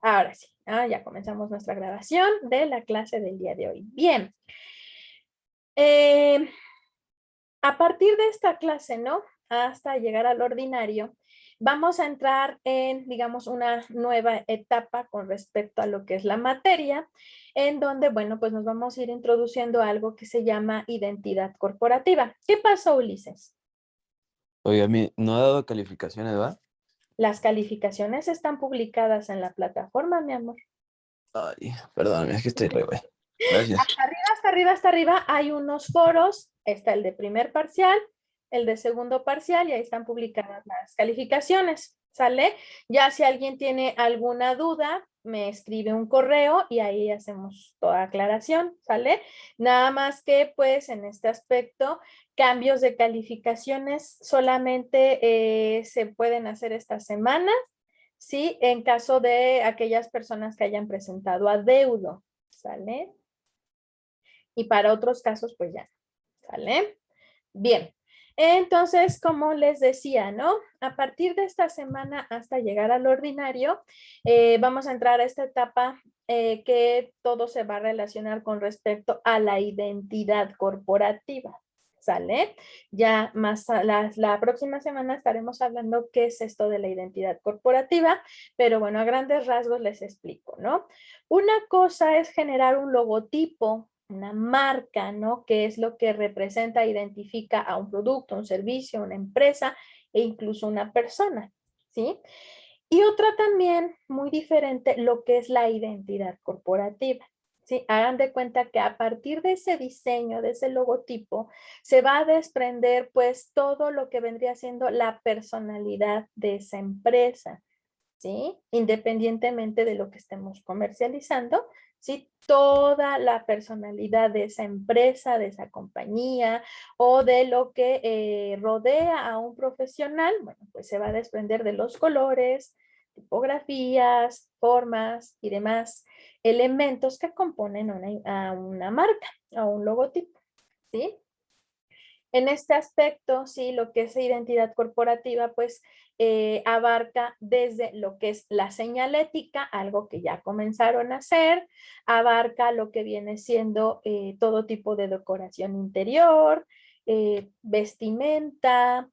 Ahora sí, ya comenzamos nuestra grabación de la clase del día de hoy. Bien. A partir de esta clase, ¿no? Hasta llegar al ordinario, vamos a entrar en, digamos, una nueva etapa con respecto a lo que es la materia, en donde, bueno, pues nos vamos a ir introduciendo a algo que se llama identidad corporativa. ¿Qué pasó, Ulises? Oye, a mí no ha dado calificaciones, ¿va? Las calificaciones están publicadas en la plataforma, mi amor. Ay, perdón, es que estoy re güey. Gracias. Hasta arriba, hasta arriba, hasta arriba hay unos foros. Está el de primer parcial, el de segundo parcial y ahí están publicadas las calificaciones. ¿Sale? Ya si alguien tiene alguna duda, me escribe un correo y ahí hacemos toda aclaración. ¿Sale? Nada más que pues en este aspecto, cambios de calificaciones solamente se pueden hacer esta semana. Sí, en caso de aquellas personas que hayan presentado adeudo. ¿Sale? Y para otros casos, pues ya, ¿sale? Bien, entonces, como les decía, ¿no? A partir de esta semana hasta llegar al ordinario, vamos a entrar a esta etapa que todo se va a relacionar con respecto a la identidad corporativa. ¿Sale? Ya más la próxima semana estaremos hablando qué es esto de la identidad corporativa, pero bueno, a grandes rasgos les explico, ¿no? Una cosa es generar un logotipo, una marca, ¿no? Que es lo que representa, identifica a un producto, un servicio, una empresa e incluso una persona, ¿sí? Y otra también muy diferente, lo que es la identidad corporativa. Sí, hagan de cuenta que a partir de ese diseño, de ese logotipo, se va a desprender pues todo lo que vendría siendo la personalidad de esa empresa, ¿sí? Independientemente de lo que estemos comercializando, ¿sí? Toda la personalidad de esa empresa, de esa compañía o de lo que rodea a un profesional, bueno, pues se va a desprender de los colores, tipografías, formas y demás elementos que componen a una marca, a un logotipo, ¿sí? En este aspecto, sí, lo que es identidad corporativa, pues abarca desde lo que es la señalética, algo que ya comenzaron a hacer, abarca lo que viene siendo todo tipo de decoración interior, vestimenta,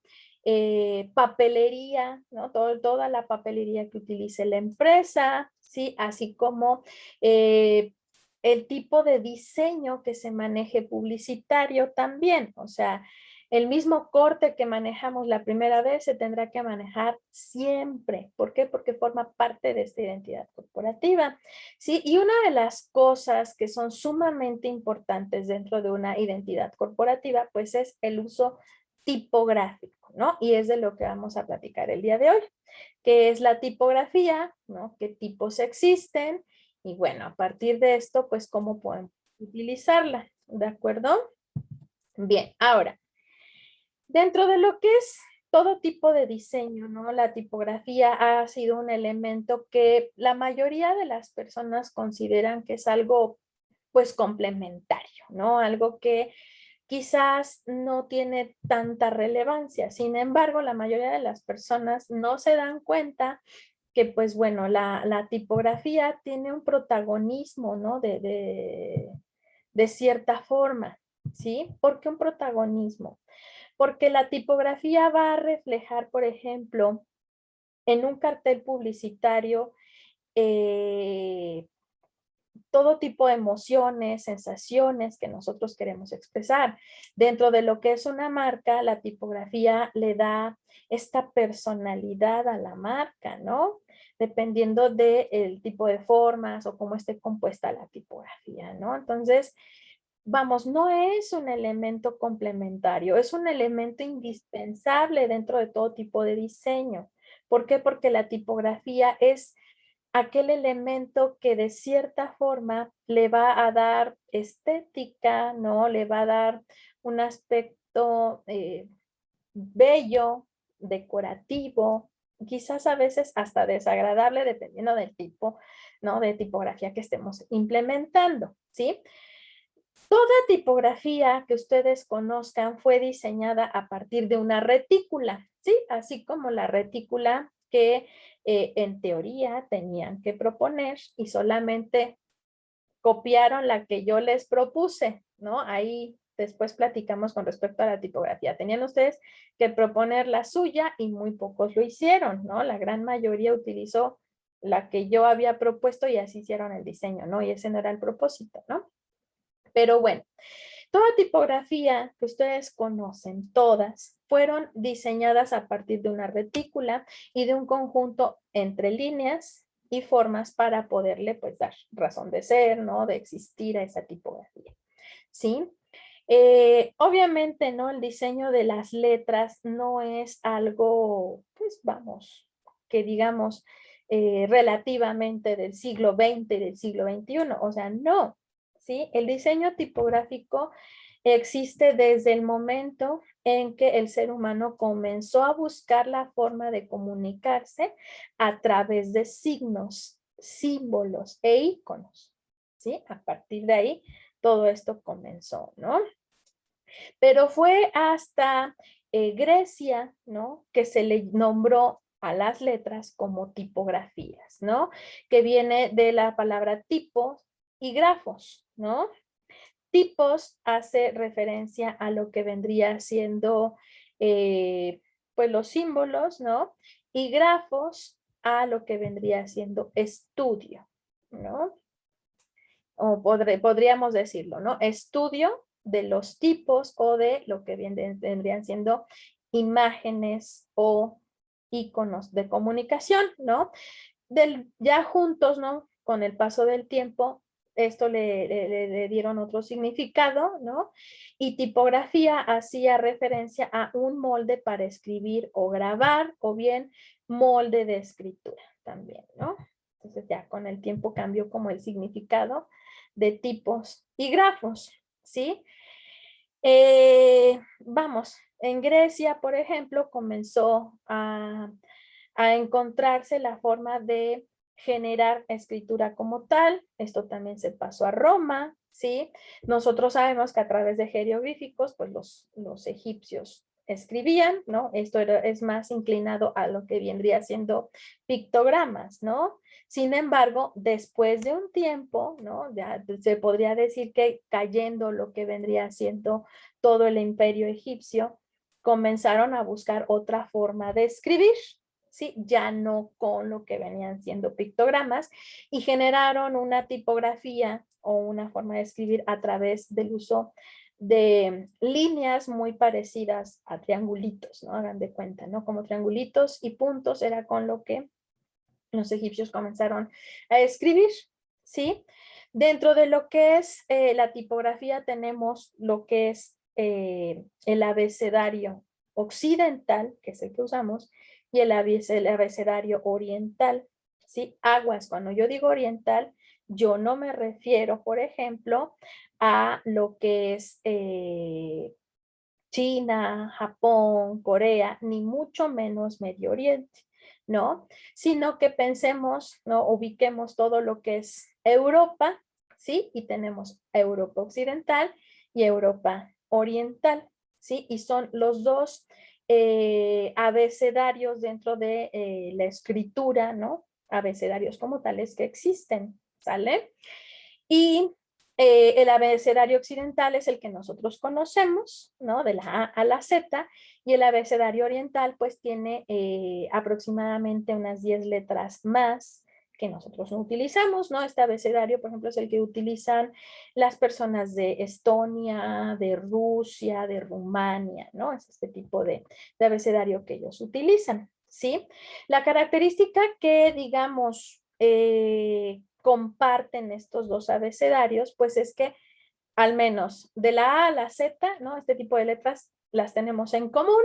papelería, ¿no? Toda la papelería que utilice la empresa, ¿sí? Así como el tipo de diseño que se maneje publicitario también, o sea, el mismo corte que manejamos la primera vez se tendrá que manejar siempre. ¿Por qué? Porque forma parte de esta identidad corporativa. Sí, y una de las cosas que son sumamente importantes dentro de una identidad corporativa, pues es el uso tipográfico, ¿no? Y es de lo que vamos a platicar el día de hoy. ¿Qué es la tipografía? ¿No? ¿Qué tipos existen? Y bueno, a partir de esto, pues, ¿cómo podemos utilizarla? ¿De acuerdo? Bien, ahora, dentro de lo que es todo tipo de diseño, ¿no? La tipografía ha sido un elemento que la mayoría de las personas consideran que es algo, pues, complementario, ¿no? Algo que quizás no tiene tanta relevancia. Sin embargo, la mayoría de las personas no se dan cuenta que pues bueno, la tipografía tiene un protagonismo, ¿no? De cierta forma, ¿sí? ¿Por qué un protagonismo? Porque la tipografía va a reflejar, por ejemplo, en un cartel publicitario, eh, todo tipo de emociones, sensaciones que nosotros queremos expresar. Dentro de lo que es una marca, la tipografía le da esta personalidad a la marca, ¿no? Dependiendo del tipo de formas o cómo esté compuesta la tipografía, ¿no? Entonces, vamos, no es un elemento complementario, es un elemento indispensable dentro de todo tipo de diseño. ¿Por qué? Porque la tipografía es aquel elemento que de cierta forma le va a dar estética, ¿no? Le va a dar un aspecto bello, decorativo, quizás a veces hasta desagradable dependiendo del tipo, ¿no? De tipografía que estemos implementando, ¿sí? Toda tipografía que ustedes conozcan fue diseñada a partir de una retícula, ¿sí? Así como la retícula que en teoría tenían que proponer y solamente copiaron la que yo les propuse, ¿no? Ahí después platicamos con respecto a la tipografía. Tenían ustedes que proponer la suya y muy pocos lo hicieron, ¿no? La gran mayoría utilizó la que yo había propuesto y así hicieron el diseño, ¿no? Y ese no era el propósito, ¿no? Pero bueno, toda tipografía que ustedes conocen, todas, fueron diseñadas a partir de una retícula y de un conjunto entre líneas y formas para poderle pues dar razón de ser, ¿no? De existir a esa tipografía, ¿sí? Obviamente, ¿no? El diseño de las letras no es algo, pues vamos, que digamos relativamente del siglo XX y del siglo XXI, o sea, no, ¿sí? El diseño tipográfico existe desde el momento en que el ser humano comenzó a buscar la forma de comunicarse a través de signos, símbolos e iconos, ¿sí? A partir de ahí, todo esto comenzó, ¿no? Pero fue hasta Grecia, ¿no? Que se le nombró a las letras como tipografías, ¿no? Que viene de la palabra tipos y grafos, ¿no? Tipos hace referencia a lo que vendría siendo, pues los símbolos, ¿no? Y grafos a lo que vendría siendo estudio, ¿no? O podríamos decirlo, ¿no? Estudio de los tipos o de lo que vendrían siendo imágenes o iconos de comunicación, ¿no? Ya juntos, ¿no? Con el paso del tiempo, esto le dieron otro significado, ¿no? Y tipografía hacía referencia a un molde para escribir o grabar, o bien molde de escritura también, ¿no? Entonces ya con el tiempo cambió como el significado de tipos y grafos, ¿sí? Vamos, en Grecia, por ejemplo, comenzó a encontrarse la forma de generar escritura como tal. Esto también se pasó a Roma, ¿sí? Nosotros sabemos que a través de jeroglíficos, pues los egipcios escribían, ¿no? Esto es más inclinado a lo que vendría siendo pictogramas, ¿no? Sin embargo, después de un tiempo, ¿no? Ya se podría decir que cayendo lo que vendría siendo todo el imperio egipcio, comenzaron a buscar otra forma de escribir, ¿sí? Ya no con lo que venían siendo pictogramas y generaron una tipografía o una forma de escribir a través del uso de líneas muy parecidas a triangulitos, ¿no? Hagan de cuenta, ¿no? Como triangulitos y puntos era con lo que los egipcios comenzaron a escribir, ¿sí? Dentro de lo que es la tipografía tenemos lo que es el abecedario occidental, que es el que usamos, y el abecedario oriental, ¿sí? Aguas, cuando yo digo oriental, yo no me refiero, por ejemplo, a lo que es China, Japón, Corea, ni mucho menos Medio Oriente, ¿no? Sino que pensemos, ¿no? Ubiquemos todo lo que es Europa, ¿sí? Y tenemos Europa Occidental y Europa Oriental, ¿sí? Y son los dos abecedarios dentro de la escritura, ¿no? Abecedarios como tales que existen, ¿sale? Y el abecedario occidental es el que nosotros conocemos, ¿no? De la A a la Z, y el abecedario oriental pues tiene aproximadamente unas 10 letras más que nosotros no utilizamos, ¿no? Este abecedario, por ejemplo, es el que utilizan las personas de Estonia, de Rusia, de Rumania, ¿no? Es este tipo de abecedario que ellos utilizan, ¿sí? La característica que, digamos, comparten estos dos abecedarios, pues es que al menos de la A a la Z, ¿no? Este tipo de letras las tenemos en común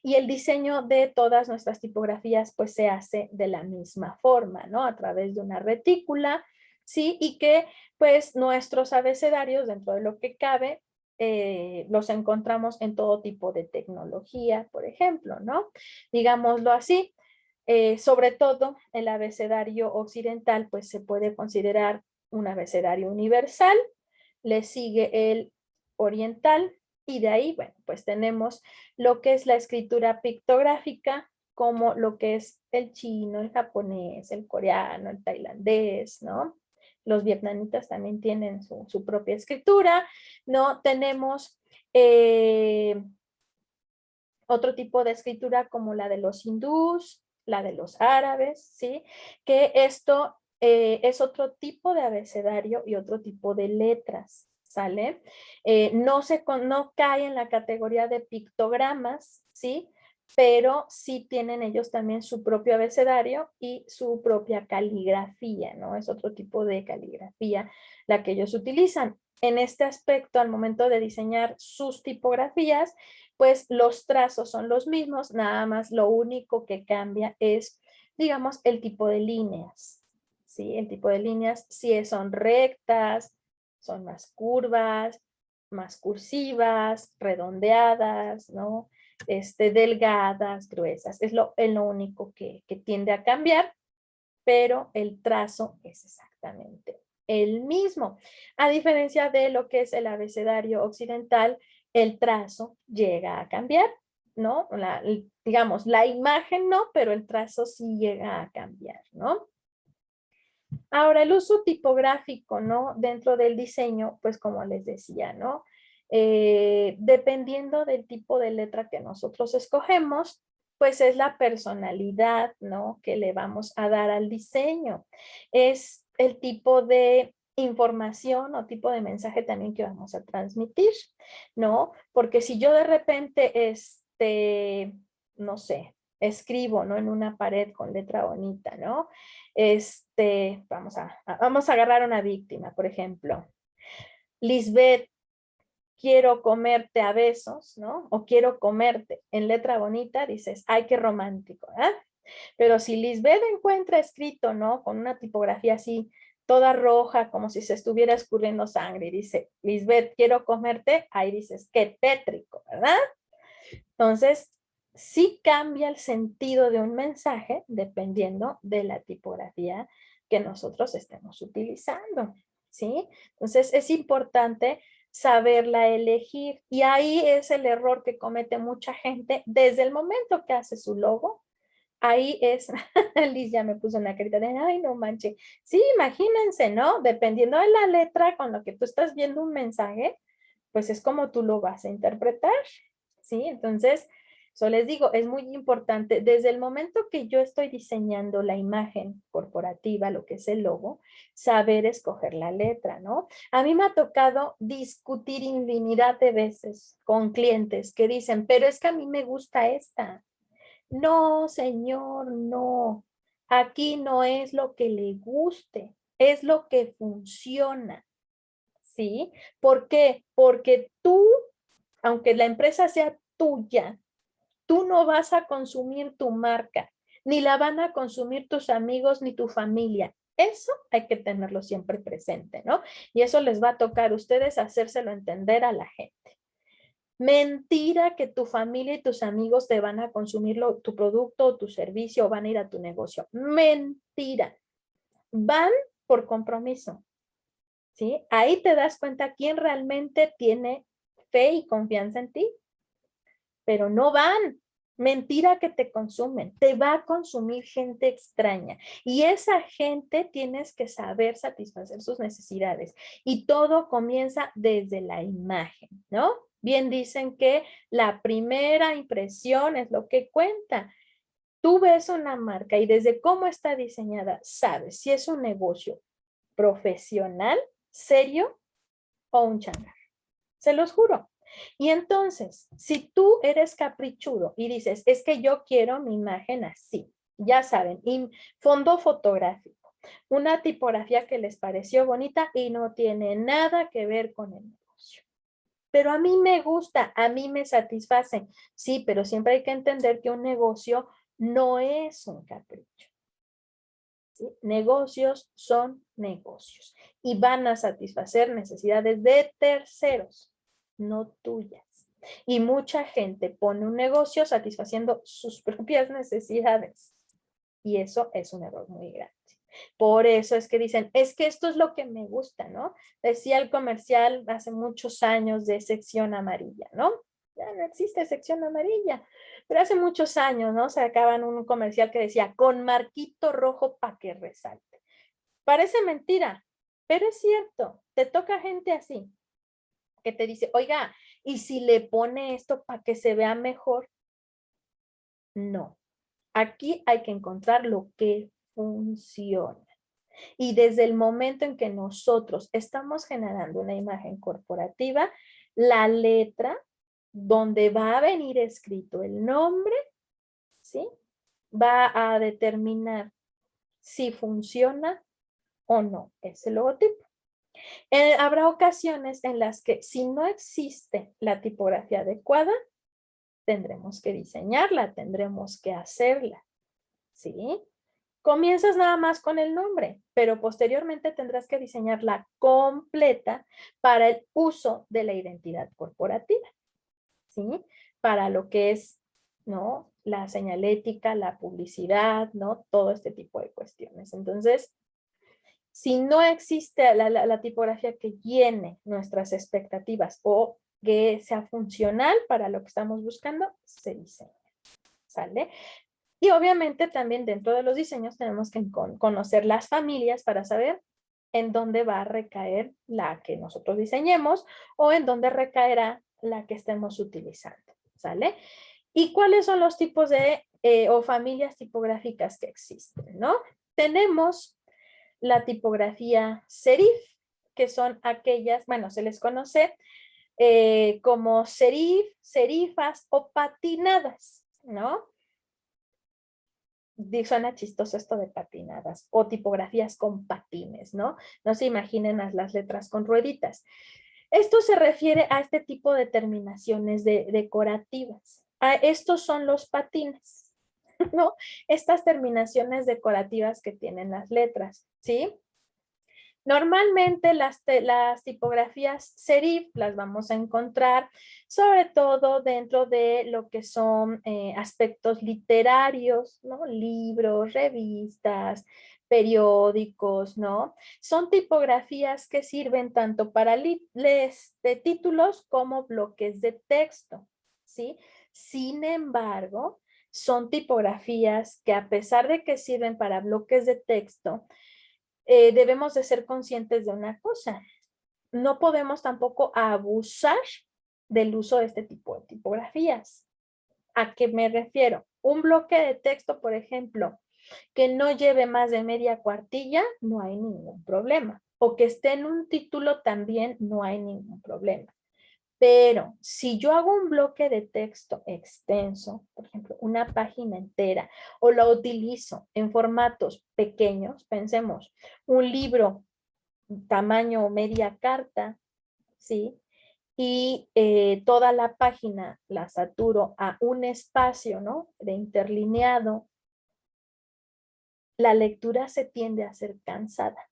y el diseño de todas nuestras tipografías pues se hace de la misma forma, ¿no? A través de una retícula, ¿sí? Y que pues nuestros abecedarios dentro de lo que cabe los encontramos en todo tipo de tecnología, por ejemplo, ¿no? Digámoslo así, sobre todo el abecedario occidental pues se puede considerar un abecedario universal, le sigue el oriental y de ahí, bueno, pues tenemos lo que es la escritura pictográfica como lo que es el chino, el japonés, el coreano, el tailandés, ¿no? Los vietnamitas también tienen su propia escritura, ¿no? Tenemos otro tipo de escritura como la de los hindús, la de los árabes, ¿sí? Que esto es otro tipo de abecedario y otro tipo de letras, ¿sale? No cae en la categoría de pictogramas, ¿sí? Pero sí tienen ellos también su propio abecedario y su propia caligrafía, ¿no? Es otro tipo de caligrafía la que ellos utilizan. En este aspecto, al momento de diseñar sus tipografías, pues los trazos son los mismos, nada más lo único que cambia es, digamos, el tipo de líneas, ¿sí? El tipo de líneas, si son rectas, son más curvas, más cursivas, redondeadas, ¿no? Delgadas, gruesas, es lo único que tiende a cambiar, pero el trazo es exactamente el mismo. A diferencia de lo que es el abecedario occidental, el trazo llega a cambiar, ¿no? Digamos, la imagen no, pero el trazo sí llega a cambiar, ¿no? Ahora, el uso tipográfico, ¿no? Dentro del diseño, pues como les decía, ¿no? Dependiendo del tipo de letra que nosotros escogemos, pues es la personalidad, ¿no? Que le vamos a dar al diseño. Es el tipo de información o tipo de mensaje también que vamos a transmitir, ¿no? Porque si yo de repente, no sé, escribo, ¿no? En una pared con letra bonita, ¿no? Vamos a agarrar una víctima, por ejemplo. Lisbeth, quiero comerte a besos, ¿no? O quiero comerte en letra bonita, dices, ay, qué romántico, ¿eh? Pero si Lisbeth encuentra escrito, ¿no? Con una tipografía así, toda roja, como si se estuviera escurriendo sangre, y dice, Lisbeth, quiero comerte, ahí dices, qué tétrico, ¿verdad? Entonces, sí cambia el sentido de un mensaje dependiendo de la tipografía que nosotros estemos utilizando, ¿sí? Entonces, es importante saberla elegir y ahí es el error que comete mucha gente desde el momento que hace su logo. Ahí es, Liz ya me puso una carita de, ay, no manches. Sí, imagínense, ¿no? Dependiendo de la letra con lo que tú estás viendo un mensaje, pues es como tú lo vas a interpretar, ¿sí? Entonces, eso les digo, es muy importante, desde el momento que yo estoy diseñando la imagen corporativa, lo que es el logo, saber escoger la letra, ¿no? A mí me ha tocado discutir infinidad de veces con clientes que dicen, pero es que a mí me gusta esta. No, señor, no. Aquí no es lo que le guste, es lo que funciona, ¿sí? ¿Por qué? Porque tú, aunque la empresa sea tuya, tú no vas a consumir tu marca, ni la van a consumir tus amigos ni tu familia. Eso hay que tenerlo siempre presente, ¿no? Y eso les va a tocar a ustedes hacérselo entender a la gente. Mentira que tu familia y tus amigos te van a consumir tu producto o tu servicio o van a ir a tu negocio. Mentira. Van por compromiso, ¿sí? Ahí te das cuenta quién realmente tiene fe y confianza en ti, pero no van. Mentira que te consumen, te va a consumir gente extraña y esa gente tienes que saber satisfacer sus necesidades y todo comienza desde la imagen, ¿no? Bien dicen que la primera impresión es lo que cuenta. Tú ves una marca y desde cómo está diseñada, sabes si es un negocio profesional, serio o un changarro. Se los juro. Y entonces, si tú eres caprichudo y dices, es que yo quiero mi imagen así, ya saben, fondo fotográfico, una tipografía que les pareció bonita y no tiene nada que ver con el negocio. Pero a mí me gusta, a mí me satisface. Sí, pero siempre hay que entender que un negocio no es un capricho. ¿Sí? Negocios son negocios y van a satisfacer necesidades de terceros, no tuyas. Y mucha gente pone un negocio satisfaciendo sus propias necesidades y eso es un error muy grande. Por eso es que dicen, es que esto es lo que me gusta, ¿no? Decía el comercial hace muchos años de sección amarilla, ¿no? ya no existe sección amarilla. Pero hace muchos años, ¿no? Sacaban un comercial que decía, con marquito rojo para que resalte. Parece mentira, pero es cierto. Te toca gente así, que te dice, oiga, ¿y si le pone esto para que se vea mejor? No. Aquí hay que encontrar lo que funciona. Y desde el momento en que nosotros estamos generando una imagen corporativa, la letra donde va a venir escrito el nombre, ¿sí? Va a determinar si funciona o no ese logotipo. Habrá ocasiones en las que si no existe la tipografía adecuada, tendremos que diseñarla, tendremos que hacerla, ¿sí? Comienzas nada más con el nombre, pero posteriormente tendrás que diseñarla completa para el uso de la identidad corporativa, ¿sí? Para lo que es, ¿no? La señalética, la publicidad, ¿no? Todo este tipo de cuestiones. Entonces, si no existe la tipografía que llene nuestras expectativas o que sea funcional para lo que estamos buscando, se diseña, ¿sale? Y obviamente también dentro de los diseños tenemos que conocer las familias para saber en dónde va a recaer la que nosotros diseñemos o en dónde recaerá la que estemos utilizando, ¿sale? ¿Y cuáles son los tipos de o familias tipográficas que existen, no? Tenemos la tipografía serif, que son aquellas, bueno, se les conoce como serif, serifas o patinadas, ¿no? Suena chistoso esto de patinadas o tipografías con patines, ¿no? No se imaginen las letras con rueditas. Esto se refiere a este tipo de terminaciones decorativas. Estos son los patines, ¿no? Estas terminaciones decorativas que tienen las letras, ¿sí? Normalmente las tipografías serif las vamos a encontrar sobre todo dentro de lo que son aspectos literarios, ¿no? Libros, revistas, periódicos, ¿no? Son tipografías que sirven tanto para títulos como bloques de texto, ¿sí? Sin embargo, son tipografías que a pesar de que sirven para bloques de texto, debemos de ser conscientes de una cosa. No podemos tampoco abusar del uso de este tipo de tipografías. ¿A qué me refiero? Un bloque de texto, por ejemplo, que no lleve más de media cuartilla, no hay ningún problema. O que esté en un título también, no hay ningún problema. Pero si yo hago un bloque de texto extenso, por ejemplo, una página entera, o lo utilizo en formatos pequeños, pensemos, un libro tamaño media carta, ¿sí? Y toda la página la saturo a un espacio, ¿no? De interlineado, la lectura se tiende a ser cansada.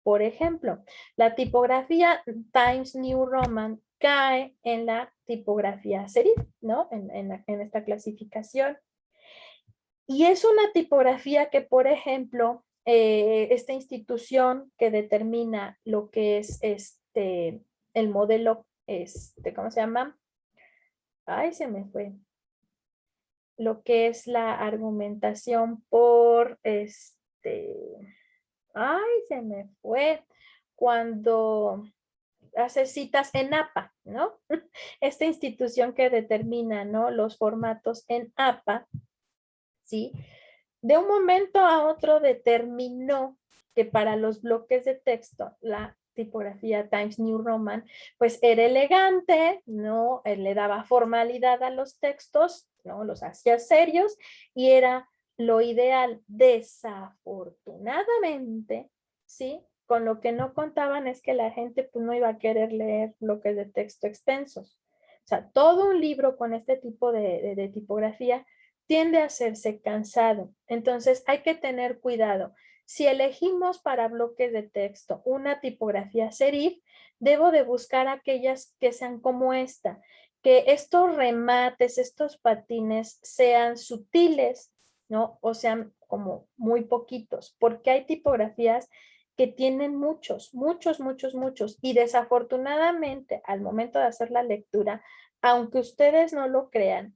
Por ejemplo, la tipografía Times New Roman cae en la tipografía serif, ¿no? En esta clasificación. Y es una tipografía que, por ejemplo, esta institución que determina lo que es el modelo, ¿cómo se llama? Ay, se me fue. Lo que es la argumentación por ay, se me fue. Cuando hace citas en APA, ¿no? Esta institución que determina, ¿no? Los formatos en APA, ¿sí? De un momento a otro determinó que para los bloques de texto, la tipografía Times New Roman, pues era elegante, ¿no? Le daba formalidad a los textos, ¿no? Los hacía serios y era lo ideal. Desafortunadamente, ¿sí? Con lo que no contaban es que la gente pues no iba a querer leer bloques de texto extensos. O sea, todo un libro con este tipo de tipografía tiende a hacerse cansado. Entonces hay que tener cuidado. Si elegimos para bloques de texto una tipografía serif, debo de buscar aquellas que sean como esta, que estos remates, estos patines sean sutiles, ¿no? O sean como muy poquitos, porque hay tipografías que tienen muchos, muchos, muchos, muchos. Y desafortunadamente, al momento de hacer la lectura, aunque ustedes no lo crean,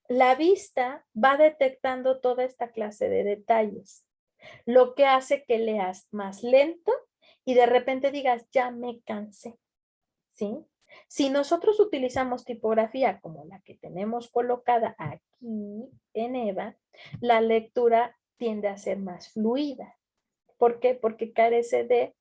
la vista va detectando toda esta clase de detalles, lo que hace que leas más lento y de repente digas, ya me cansé, ¿sí? Si nosotros utilizamos tipografía como la que tenemos colocada aquí en EVA, la lectura tiende a ser más fluida. ¿Por qué? Porque carece de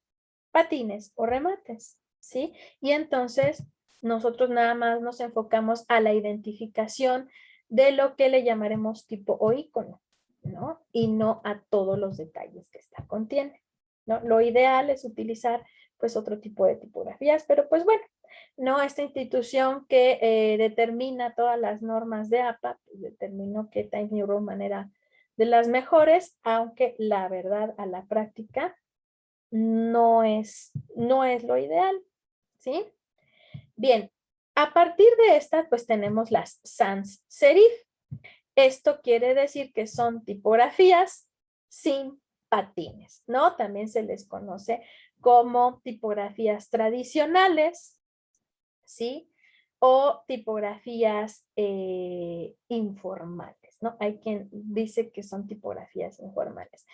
patines o remates, ¿sí? Y entonces nosotros nada más nos enfocamos a la identificación de lo que le llamaremos tipo o icono, ¿no? Y no a todos los detalles que esta contiene, ¿no? Lo ideal es utilizar pues otro tipo de tipografías, pero pues bueno, no, esta institución que determina todas las normas de APA, pues determinó que Times New Roman era de las mejores, aunque la verdad a la práctica no es lo ideal, ¿sí? Bien, a partir de esta, pues tenemos las sans serif. Esto quiere decir que son tipografías sin patines, ¿no? También se les conoce como tipografías tradicionales, ¿sí? O tipografías informales, ¿no? Hay quien dice que son tipografías informales.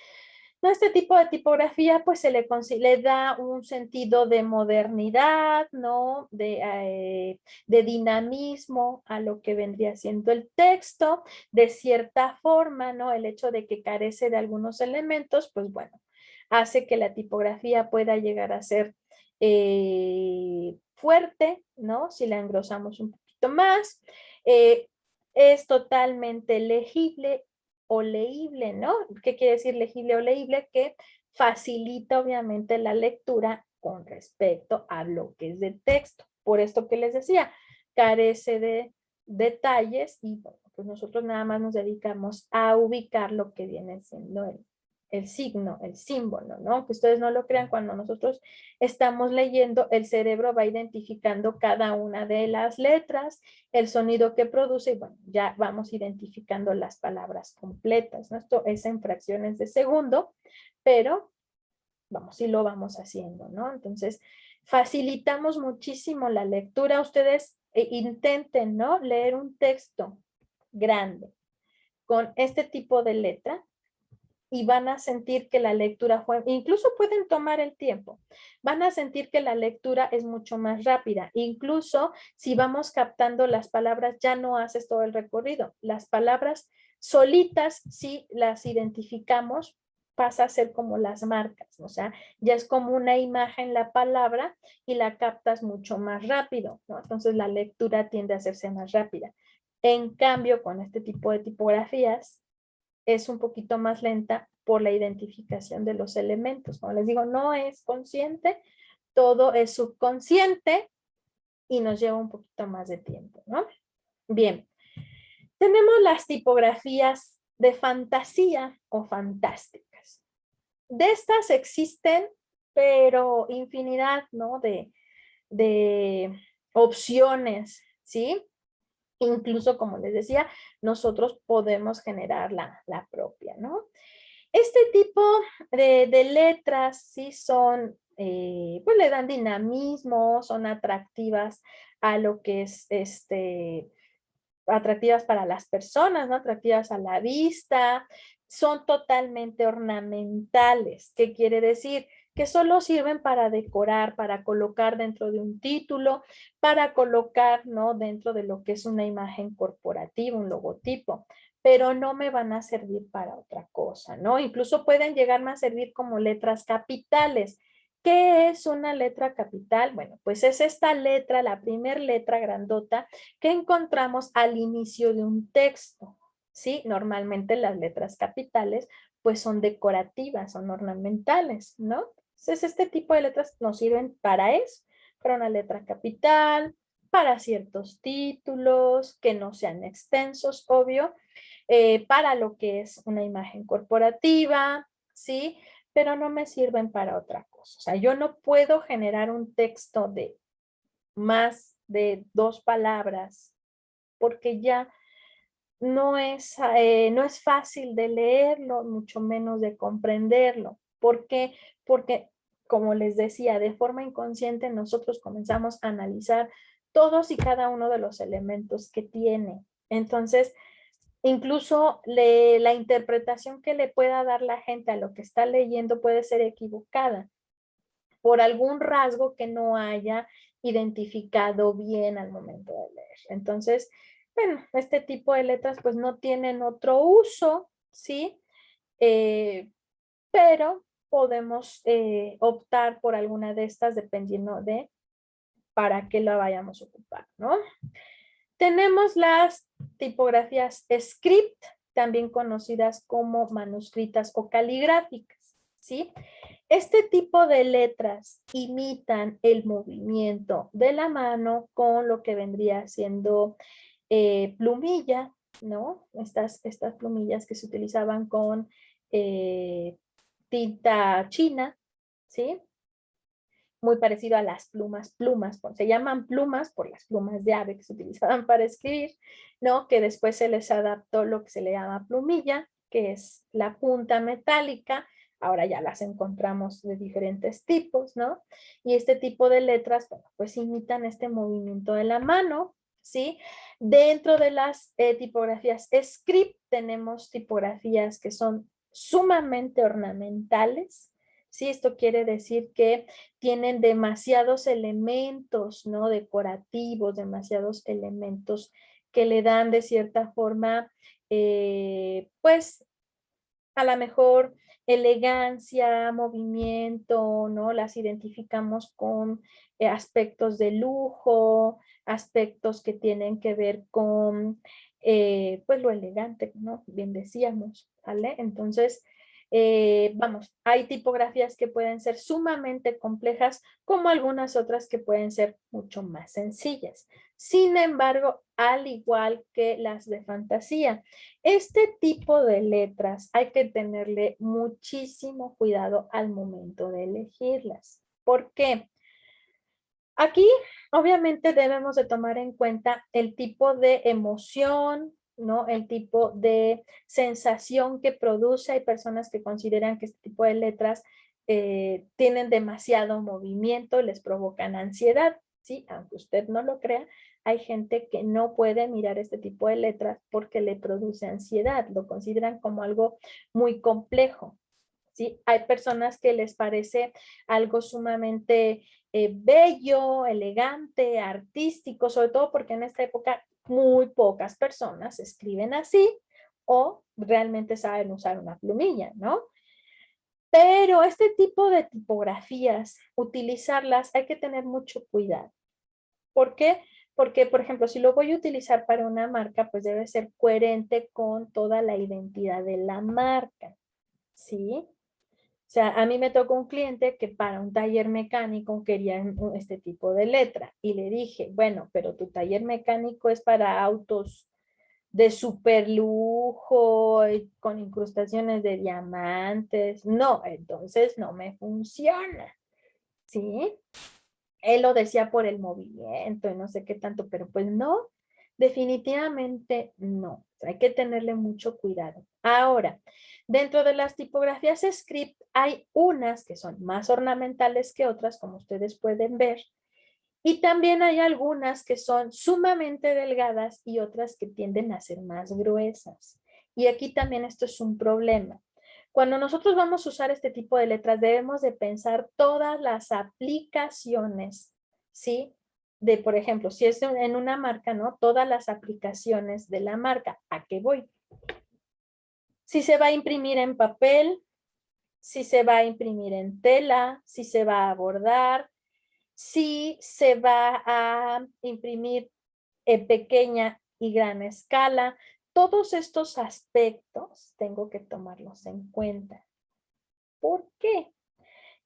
¿No? Este tipo de tipografía pues le da un sentido de modernidad, ¿no? De dinamismo a lo que vendría siendo el texto, de cierta forma, ¿no? El hecho de que carece de algunos elementos, pues bueno, hace que la tipografía pueda llegar a ser fuerte, ¿no? Si la engrosamos un poquito más. Eh, es totalmente legible o leíble, ¿no? ¿Qué quiere decir legible o leíble? Que facilita obviamente la lectura con respecto a lo que es de texto. Por esto que les decía, carece de detalles y bueno, pues nosotros nada más nos dedicamos a ubicar lo que viene siendo el signo, el símbolo, ¿no? Que ustedes no lo crean, cuando nosotros estamos leyendo, el cerebro va identificando cada una de las letras, el sonido que produce y bueno, ya vamos identificando las palabras completas, ¿no? Esto es en fracciones de segundo, pero vamos, sí lo vamos haciendo, ¿no? Entonces, facilitamos muchísimo la lectura. Ustedes intenten, ¿no? Leer un texto grande con este tipo de letra y van a sentir que la lectura fue, incluso pueden tomar el tiempo, van a sentir que la lectura es mucho más rápida, incluso si vamos captando las palabras, ya no haces todo el recorrido, las palabras solitas, si las identificamos, pasa a ser como las marcas, o sea, ya es como una imagen la palabra y la captas mucho más rápido, ¿no? Entonces la lectura tiende a hacerse más rápida. En cambio, con este tipo de tipografías, es un poquito más lenta por la identificación de los elementos. Como les digo, no es consciente, todo es subconsciente y nos lleva un poquito más de tiempo, ¿no? Bien, tenemos las tipografías de fantasía o fantásticas. De estas existen, pero infinidad, ¿no? De opciones, ¿sí? Incluso, como les decía, nosotros podemos generar la propia, ¿no? Este tipo de letras sí son, pues le dan dinamismo, son atractivas a lo que es, atractivas para las personas, ¿no? Atractivas a la vista, son totalmente ornamentales. ¿Qué quiere decir? Que solo sirven para decorar, para colocar dentro de un título, para colocar, ¿no? Dentro de lo que es una imagen corporativa, un logotipo, pero no me van a servir para otra cosa, ¿no? Incluso pueden llegarme a servir como letras capitales. ¿Qué es una letra capital? Bueno, pues es esta letra, la primer letra grandota que encontramos al inicio de un texto, ¿sí? Normalmente las letras capitales pues son decorativas, son ornamentales, ¿no? Entonces este tipo de letras nos sirven para eso, para una letra capital, para ciertos títulos que no sean extensos, obvio, para lo que es una imagen corporativa, ¿sí? Pero no me sirven para otra cosa. O sea, yo no puedo generar un texto de más de 2 palabras porque ya no es fácil de leerlo, mucho menos de comprenderlo. ¿Por qué? Porque, como les decía, de forma inconsciente nosotros comenzamos a analizar todos y cada uno de los elementos que tiene. Entonces, incluso la interpretación que le pueda dar la gente a lo que está leyendo puede ser equivocada por algún rasgo que no haya identificado bien al momento de leer. Entonces, bueno, este tipo de letras pues no tienen otro uso, ¿sí? Pero podemos optar por alguna de estas dependiendo de para qué la vayamos a ocupar, ¿no? Tenemos las tipografías script, también conocidas como manuscritas o caligráficas, ¿sí? Este tipo de letras imitan el movimiento de la mano con lo que vendría siendo plumilla, ¿no? Estas plumillas que se utilizaban con tinta china, ¿sí? Muy parecido a las plumas, se llaman plumas por las plumas de ave que se utilizaban para escribir, ¿no? Que después se les adaptó lo que se le llama plumilla, que es la punta metálica. Ahora ya las encontramos de diferentes tipos, ¿no? Y este tipo de letras, bueno, pues imitan este movimiento de la mano, ¿sí? Dentro de las tipografías script tenemos tipografías que son sumamente ornamentales, ¿sí? Esto quiere decir que tienen demasiados elementos, ¿no? Decorativos, demasiados elementos que le dan de cierta forma, pues, a lo mejor elegancia, movimiento, ¿no? Las identificamos con aspectos de lujo, aspectos que tienen que ver con, pues, lo elegante, ¿no? Bien decíamos, ¿vale? Entonces, vamos, hay tipografías que pueden ser sumamente complejas, como algunas otras que pueden ser mucho más sencillas. Sin embargo, al igual que las de fantasía, este tipo de letras hay que tenerle muchísimo cuidado al momento de elegirlas. ¿Por qué? Aquí, obviamente, debemos de tomar en cuenta el tipo de emoción, ¿no? El tipo de sensación que produce. Hay personas que consideran que este tipo de letras tienen demasiado movimiento, les provocan ansiedad, ¿sí? Aunque usted no lo crea, hay gente que no puede mirar este tipo de letras porque le produce ansiedad, lo consideran como algo muy complejo, ¿sí? Hay personas que les parece algo sumamente bello, elegante, artístico, sobre todo porque en esta época muy pocas personas escriben así o realmente saben usar una plumilla, ¿no? Pero este tipo de tipografías, utilizarlas, hay que tener mucho cuidado. ¿Por qué? Porque, por ejemplo, si lo voy a utilizar para una marca, pues debe ser coherente con toda la identidad de la marca, ¿sí? O sea, a mí me tocó un cliente que para un taller mecánico quería este tipo de letra y le dije, bueno, pero tu taller mecánico es para autos de super lujo, con incrustaciones de diamantes. No, entonces no me funciona, ¿sí? Él lo decía por el movimiento y no sé qué tanto, pero pues no, definitivamente no. Hay que tenerle mucho cuidado. Ahora, dentro de las tipografías script hay unas que son más ornamentales que otras, como ustedes pueden ver, y también hay algunas que son sumamente delgadas y otras que tienden a ser más gruesas. Y aquí también esto es un problema. Cuando nosotros vamos a usar este tipo de letras, debemos de pensar todas las aplicaciones, ¿sí? De, por ejemplo, si es en una marca, ¿no? Todas las aplicaciones de la marca. ¿A qué voy? Si se va a imprimir en papel, si se va a imprimir en tela, si se va a bordar, si se va a imprimir en pequeña y gran escala. Todos estos aspectos tengo que tomarlos en cuenta. ¿Por qué?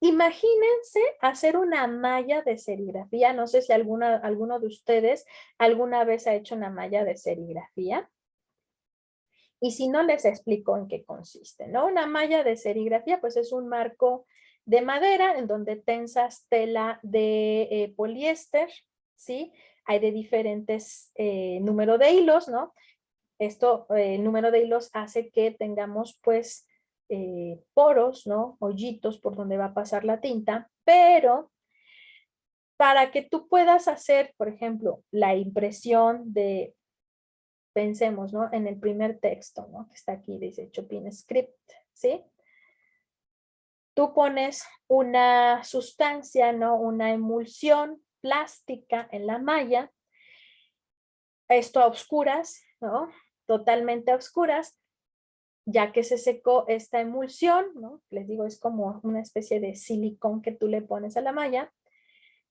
Imagínense hacer una malla de serigrafía. No sé si alguno de ustedes alguna vez ha hecho una malla de serigrafía. Y si no, les explico en qué consiste, ¿no? Una malla de serigrafía, pues es un marco de madera en donde tensas tela de poliéster, ¿sí? Hay de diferentes número de hilos, ¿no? Esto, el número de hilos hace que tengamos, pues, poros, ¿no? Hoyitos por donde va a pasar la tinta, pero para que tú puedas hacer, por ejemplo, la impresión de, pensemos, ¿no? En el primer texto, ¿no? Que está aquí, dice Chopin Script, ¿sí? Tú pones una sustancia, ¿no? Una emulsión plástica en la malla, esto a oscuras, ¿no? Totalmente a oscuras, ya que se secó esta emulsión, ¿no? Les digo, es como una especie de silicón que tú le pones a la malla,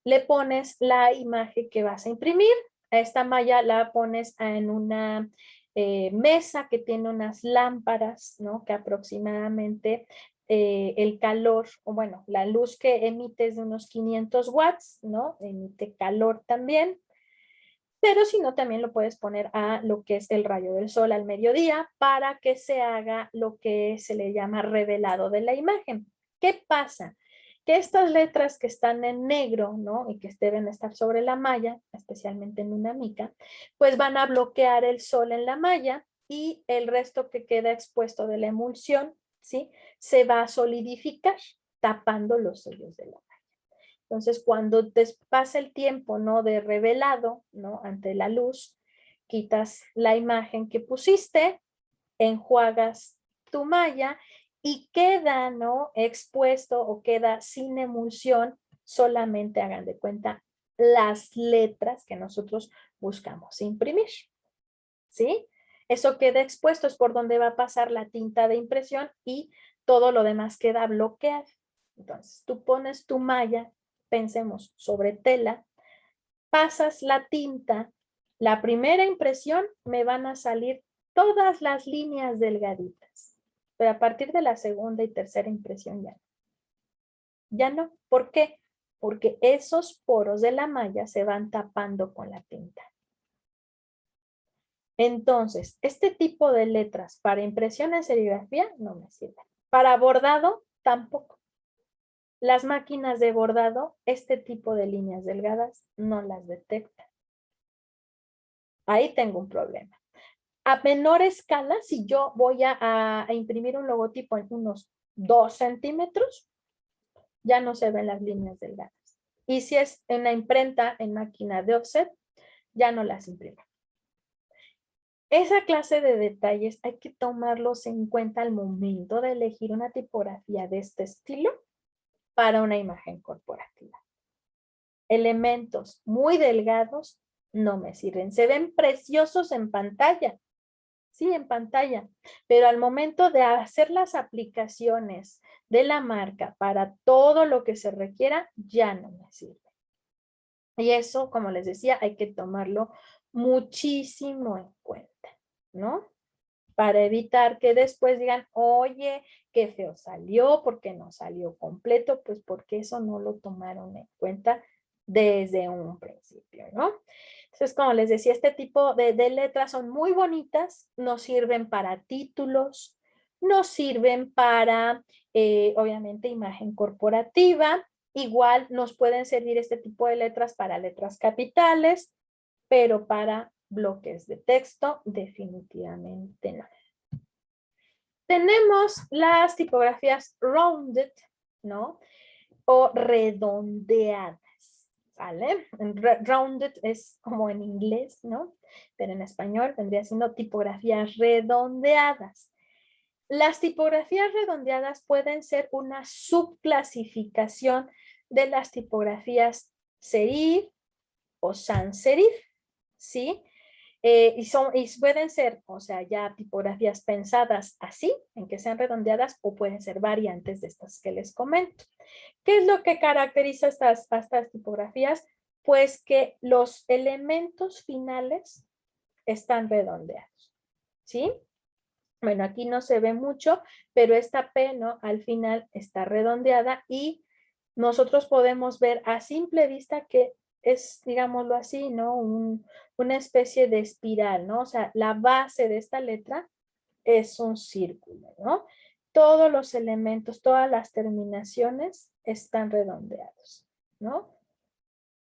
le pones la imagen que vas a imprimir, a esta malla la pones en una mesa que tiene unas lámparas, ¿no? Que aproximadamente el calor, o bueno, la luz que emite es de unos 500 watts, ¿no? Emite calor también, pero si no, también lo puedes poner a lo que es el rayo del sol al mediodía para que se haga lo que se le llama revelado de la imagen. ¿Qué pasa? Que estas letras que están en negro, ¿no? Y que deben estar sobre la malla, especialmente en una mica, pues van a bloquear el sol en la malla y el resto que queda expuesto de la emulsión, ¿sí? Se va a solidificar tapando los sellos de la malla. Entonces, cuando te pasa el tiempo, ¿no? De revelado, ¿no? Ante la luz, quitas la imagen que pusiste, enjuagas tu malla y queda, ¿no? Expuesto o queda sin emulsión, solamente hagan de cuenta las letras que nosotros buscamos imprimir, ¿sí? Eso queda expuesto, es por donde va a pasar la tinta de impresión y todo lo demás queda bloqueado. Entonces, tú pones tu malla, pensemos, sobre tela, pasas la tinta, la primera impresión me van a salir todas las líneas delgaditas, pero a partir de la segunda y tercera impresión ya no. Ya no. ¿Por qué? Porque esos poros de la malla se van tapando con la tinta. Entonces, este tipo de letras para impresión en serigrafía no me sirven. Para bordado, tampoco. Las máquinas de bordado, este tipo de líneas delgadas no las detectan. Ahí tengo un problema. A menor escala, si yo voy a imprimir un logotipo en unos 2 centímetros, ya no se ven las líneas delgadas. Y si es en una imprenta en máquina de offset, ya no las imprimo. Esa clase de detalles hay que tomarlos en cuenta al momento de elegir una tipografía de este estilo para una imagen corporativa. Elementos muy delgados no me sirven. Se ven preciosos en pantalla, sí, en pantalla, pero al momento de hacer las aplicaciones de la marca para todo lo que se requiera, ya no me sirve. Y eso, como les decía, hay que tomarlo muchísimo en cuenta, ¿no? Para evitar que después digan, oye, qué feo salió, porque no salió completo, pues porque eso no lo tomaron en cuenta desde un principio, ¿no? Entonces, como les decía, este tipo de letras son muy bonitas, nos sirven para títulos, nos sirven para, obviamente, imagen corporativa, igual nos pueden servir este tipo de letras para letras capitales, pero para bloques de texto, definitivamente no. Tenemos las tipografías rounded, ¿no? O redondeadas, ¿vale? Rounded es como en inglés, ¿no? Pero en español vendría siendo tipografías redondeadas. Las tipografías redondeadas pueden ser una subclasificación de las tipografías serif o sans serif, ¿sí? Y pueden ser, o sea, ya tipografías pensadas así, en que sean redondeadas, o pueden ser variantes de estas que les comento. ¿Qué es lo que caracteriza estas tipografías? Pues que los elementos finales están redondeados, ¿sí? Bueno, aquí no se ve mucho, pero esta P, ¿no? Al final está redondeada y nosotros podemos ver a simple vista que es, digámoslo así, ¿no? Una especie de espiral, ¿no? O sea, la base de esta letra es un círculo, ¿no? Todos los elementos, todas las terminaciones están redondeados, ¿no?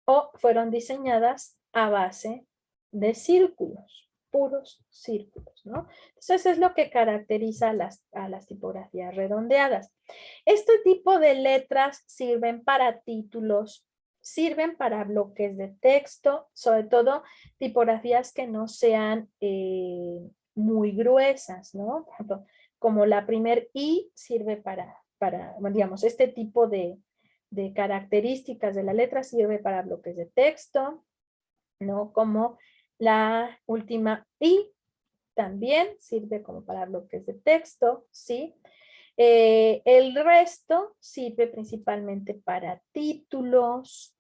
O fueron diseñadas a base de círculos, puros círculos, ¿no? Entonces es lo que caracteriza a las tipografías redondeadas. Este tipo de letras sirven para títulos, sirven para bloques de texto, sobre todo tipografías que no sean muy gruesas, ¿no? Por ejemplo, como la primer I sirve digamos, este tipo de características de la letra sirve para bloques de texto, ¿no? Como la última I también sirve como para bloques de texto, ¿sí? El resto sirve principalmente para títulos,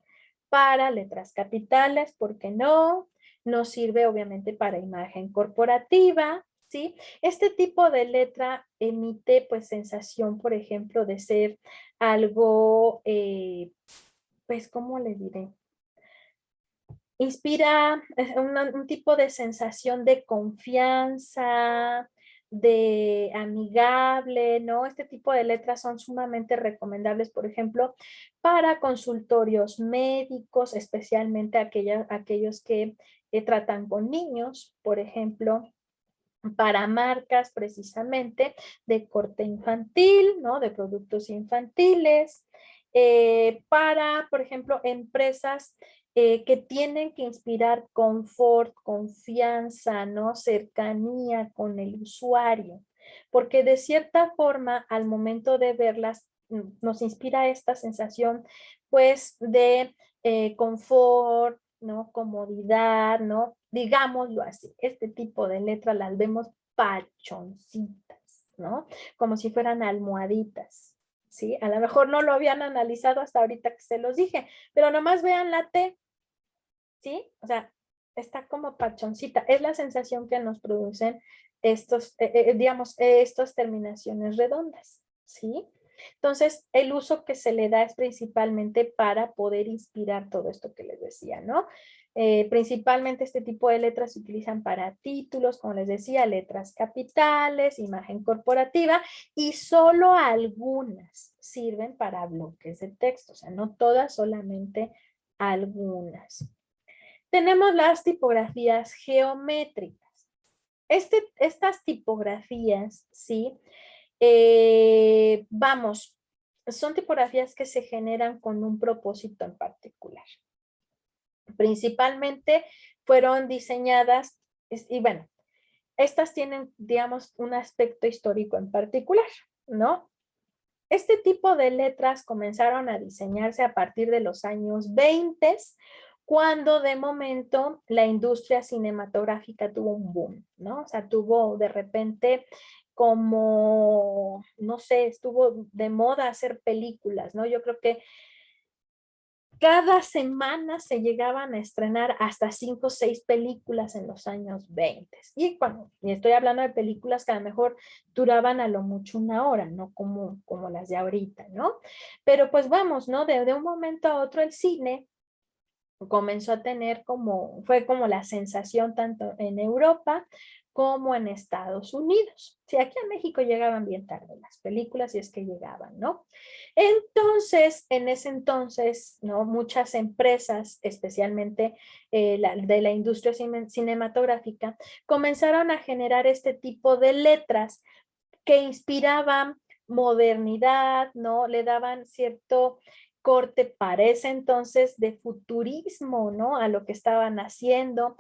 para letras capitales, ¿por qué no? No sirve obviamente para imagen corporativa, ¿sí? Este tipo de letra emite pues sensación, por ejemplo, de ser algo, pues, ¿cómo le diré? Inspira un tipo de sensación de confianza, de amigable, ¿no? Este tipo de letras son sumamente recomendables, por ejemplo, para consultorios médicos, especialmente aquellos que tratan con niños, por ejemplo, para marcas precisamente de corte infantil, ¿no? De productos infantiles, para, por ejemplo, empresas que tienen que inspirar confort, confianza, ¿no? Cercanía con el usuario, porque de cierta forma, al momento de verlas, nos inspira esta sensación, pues, de confort, ¿no? Comodidad, ¿no? Digámoslo así, este tipo de letras las vemos pachoncitas, ¿no? Como si fueran almohaditas, ¿sí? A lo mejor no lo habían analizado hasta ahorita que se los dije, pero nomás vean la T, ¿sí? O sea, está como pachoncita. Es la sensación que nos producen digamos, estas terminaciones redondas, ¿sí? Entonces, el uso que se le da es principalmente para poder inspirar todo esto que les decía, ¿no? Principalmente este tipo de letras se utilizan para títulos, como les decía, letras capitales, imagen corporativa, y solo algunas sirven para bloques de texto, o sea, no todas, solamente algunas. Tenemos las tipografías geométricas. Estas tipografías, ¿sí? Vamos, son tipografías que se generan con un propósito en particular. Principalmente fueron diseñadas, y bueno, estas tienen, digamos, un aspecto histórico en particular, ¿no? Este tipo de letras comenzaron a diseñarse a partir de los años 20, cuando de momento la industria cinematográfica tuvo un boom, ¿no? O sea, tuvo de repente como, no sé, estuvo de moda hacer películas, ¿no? Yo creo que cada semana se llegaban a estrenar hasta 5 o 6 películas en los años 20. Y estoy hablando de películas que a lo mejor duraban a lo mucho una hora, no como las de ahorita, ¿no? Pero pues vamos, ¿no? De un momento a otro el cine comenzó a tener fue como la sensación tanto en Europa como en Estados Unidos. Sí, aquí en México llegaban bien tarde las películas, y es que llegaban, ¿no? Entonces, en ese entonces, ¿no? Muchas empresas, especialmente de la industria cinematográfica, comenzaron a generar este tipo de letras que inspiraban modernidad, ¿no? Le daban cierto corte para ese entonces de futurismo, ¿no? A lo que estaban haciendo.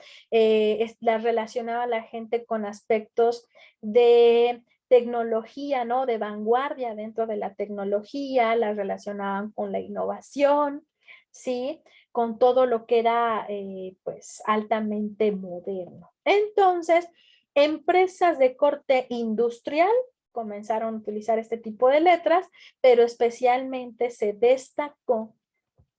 La relacionaba la gente con aspectos de tecnología, ¿no? De vanguardia dentro de la tecnología, las relacionaban con la innovación, ¿sí? Con todo lo que era, pues, altamente moderno. Entonces, empresas de corte industrial comenzaron a utilizar este tipo de letras, pero especialmente se destacó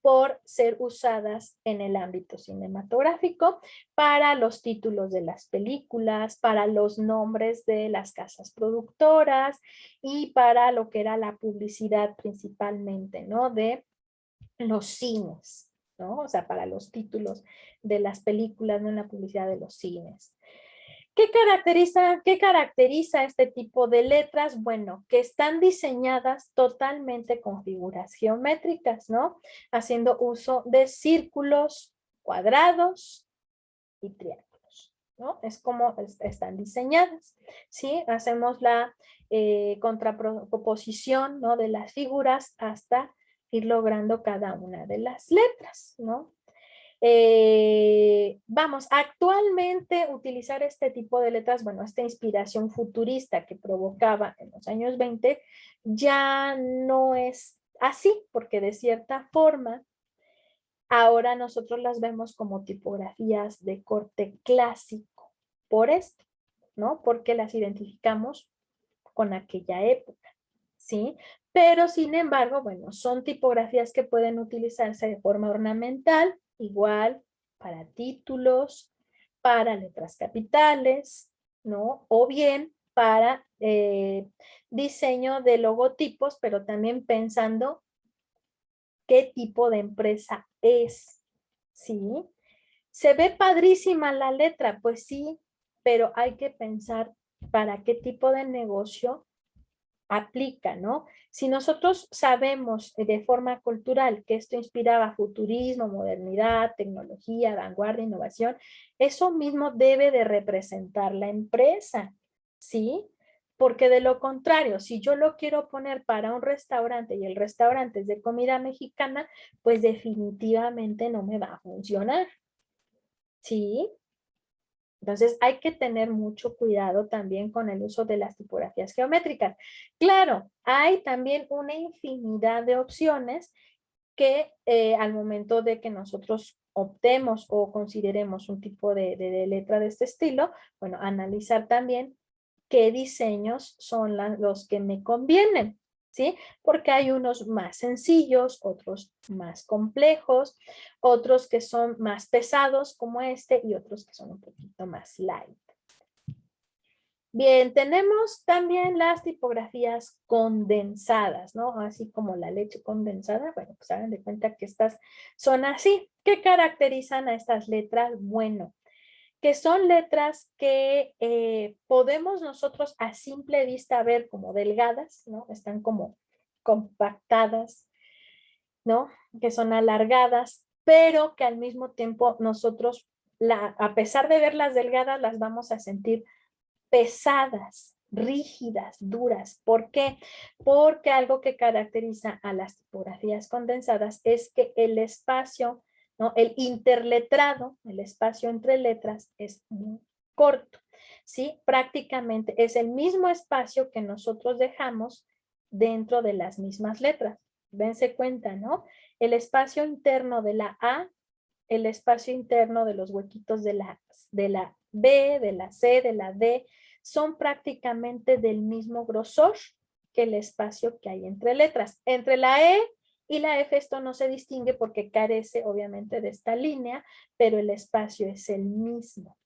por ser usadas en el ámbito cinematográfico para los títulos de las películas, para los nombres de las casas productoras y para lo que era la publicidad principalmente, ¿no? De los cines, ¿no? O sea, para los títulos de las películas, no en la publicidad de los cines. ¿Qué caracteriza este tipo de letras? Bueno, que están diseñadas totalmente con figuras geométricas, ¿no? Haciendo uso de círculos, cuadrados y triángulos, ¿no? Es como están diseñadas, ¿sí? Hacemos la contraposición, ¿no? De las figuras hasta ir logrando cada una de las letras, ¿no? Vamos, actualmente utilizar este tipo de letras, bueno, esta inspiración futurista que provocaba en los años 20 ya no es así, porque de cierta forma ahora nosotros las vemos como tipografías de corte clásico, por esto, ¿no? Porque las identificamos con aquella época, ¿sí? Pero sin embargo, bueno, son tipografías que pueden utilizarse de forma ornamental, igual para títulos, para letras capitales, ¿no? O bien para diseño de logotipos, pero también pensando qué tipo de empresa es, ¿sí? ¿Se ve padrísima la letra? Pues sí, pero hay que pensar para qué tipo de negocio aplica, ¿no? Si nosotros sabemos de forma cultural que esto inspiraba futurismo, modernidad, tecnología, vanguardia, innovación, eso mismo debe de representar la empresa, ¿sí? Porque de lo contrario, si yo lo quiero poner para un restaurante y el restaurante es de comida mexicana, pues definitivamente no me va a funcionar, ¿sí? Entonces hay que tener mucho cuidado también con el uso de las tipografías geométricas. Claro, hay también una infinidad de opciones que al momento de que nosotros optemos o consideremos un tipo de letra de este estilo, bueno, analizar también qué diseños son los que me convienen, ¿sí? Porque hay unos más sencillos, otros más complejos, otros que son más pesados como este y otros que son un poquito más light. Bien, tenemos también las tipografías condensadas, ¿no? Así como la leche condensada, bueno, pues hagan de cuenta que estas son así. ¿Qué caracterizan a estas letras? Bueno, que son letras que podemos nosotros a simple vista ver como delgadas, ¿no? Están como compactadas, ¿no? Que son alargadas, pero que al mismo tiempo nosotros, a pesar de verlas delgadas, las vamos a sentir pesadas, rígidas, duras. ¿Por qué? Porque algo que caracteriza a las tipografías condensadas es que el espacio, ¿no? El interletrado, el espacio entre letras es muy corto, ¿sí? Prácticamente es el mismo espacio que nosotros dejamos dentro de las mismas letras. Dense cuenta, ¿no? El espacio interno de la A, el espacio interno de los huequitos de la B, de la C, de la D, son prácticamente del mismo grosor que el espacio que hay entre letras. Entre la E y la F esto no se distingue porque carece obviamente de esta línea, pero el espacio es el mismo,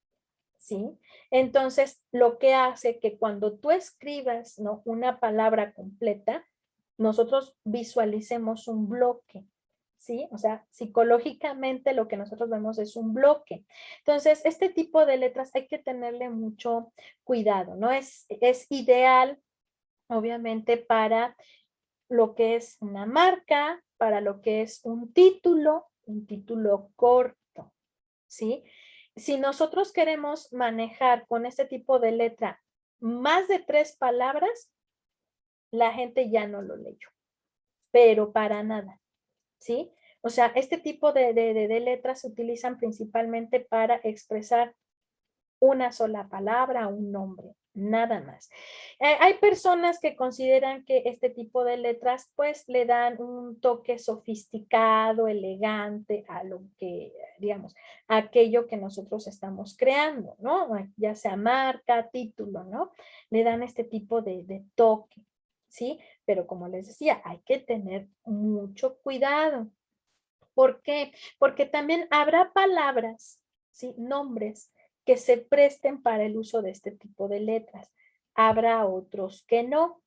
¿sí? Entonces, lo que hace que cuando tú escribas, ¿no? Una palabra completa, nosotros visualicemos un bloque, ¿sí? O sea, psicológicamente lo que nosotros vemos es un bloque. Entonces, este tipo de letras hay que tenerle mucho cuidado, ¿no? Es ideal, obviamente, para lo que es una marca, para lo que es un título corto, ¿sí? Si nosotros queremos manejar con este tipo de letra más de 3 palabras, la gente ya no lo leyó, pero para nada, ¿sí? O sea, este tipo de letras se utilizan principalmente para expresar una sola palabra, un nombre, nada más. Hay personas que consideran que este tipo de letras pues le dan un toque sofisticado, elegante a lo que, digamos, a aquello que nosotros estamos creando, ¿no? Ya sea marca, título, ¿no? Le dan este tipo de toque, ¿sí? Pero como les decía, hay que tener mucho cuidado. ¿Por qué? Porque también habrá palabras, ¿sí? Nombres que se presten para el uso de este tipo de letras. Habrá otros que no,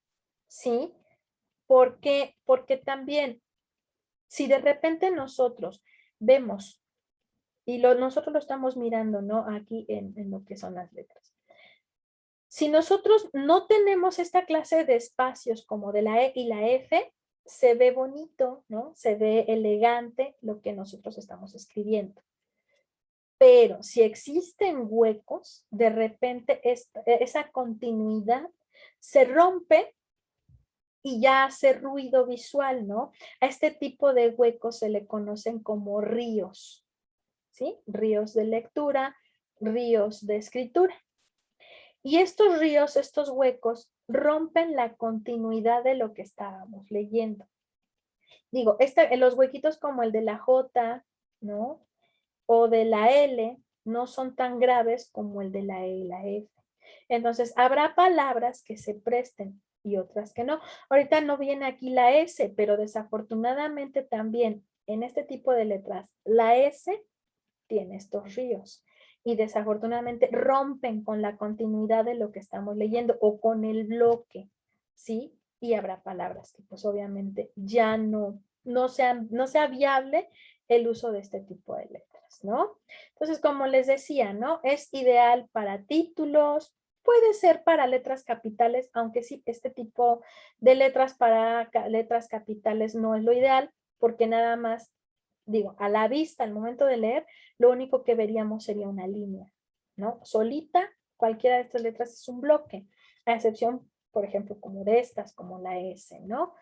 ¿sí? ¿Por qué? Porque también, si de repente nosotros vemos, y nosotros lo estamos mirando, ¿no? Aquí en lo que son las letras. Si nosotros no tenemos esta clase de espacios como de la E y la F, se ve bonito, ¿no? Se ve elegante lo que nosotros estamos escribiendo. Pero si existen huecos, de repente esa continuidad se rompe y ya hace ruido visual, ¿no? A este tipo de huecos se le conocen como ríos, ¿sí? Ríos de lectura, ríos de escritura. Y estos ríos, estos huecos, rompen la continuidad de lo que estábamos leyendo. Digo, los huequitos como el de la J, ¿no? O de la L, no son tan graves como el de la E y la F. Entonces, habrá palabras que se presten y otras que no. Ahorita no viene aquí la S, pero desafortunadamente también en este tipo de letras, la S tiene estos ríos y desafortunadamente rompen con la continuidad de lo que estamos leyendo o con el bloque, ¿sí? Y habrá palabras que pues obviamente ya no sea viable el uso de este tipo de letras, ¿no? Entonces, como les decía, ¿no? Es ideal para títulos, puede ser para letras capitales, aunque sí, este tipo de letras para letras capitales no es lo ideal, porque nada más, digo, a la vista, al momento de leer, lo único que veríamos sería una línea, ¿no? Solita, cualquiera de estas letras es un bloque, a excepción, por ejemplo, como de estas, como la S, ¿no?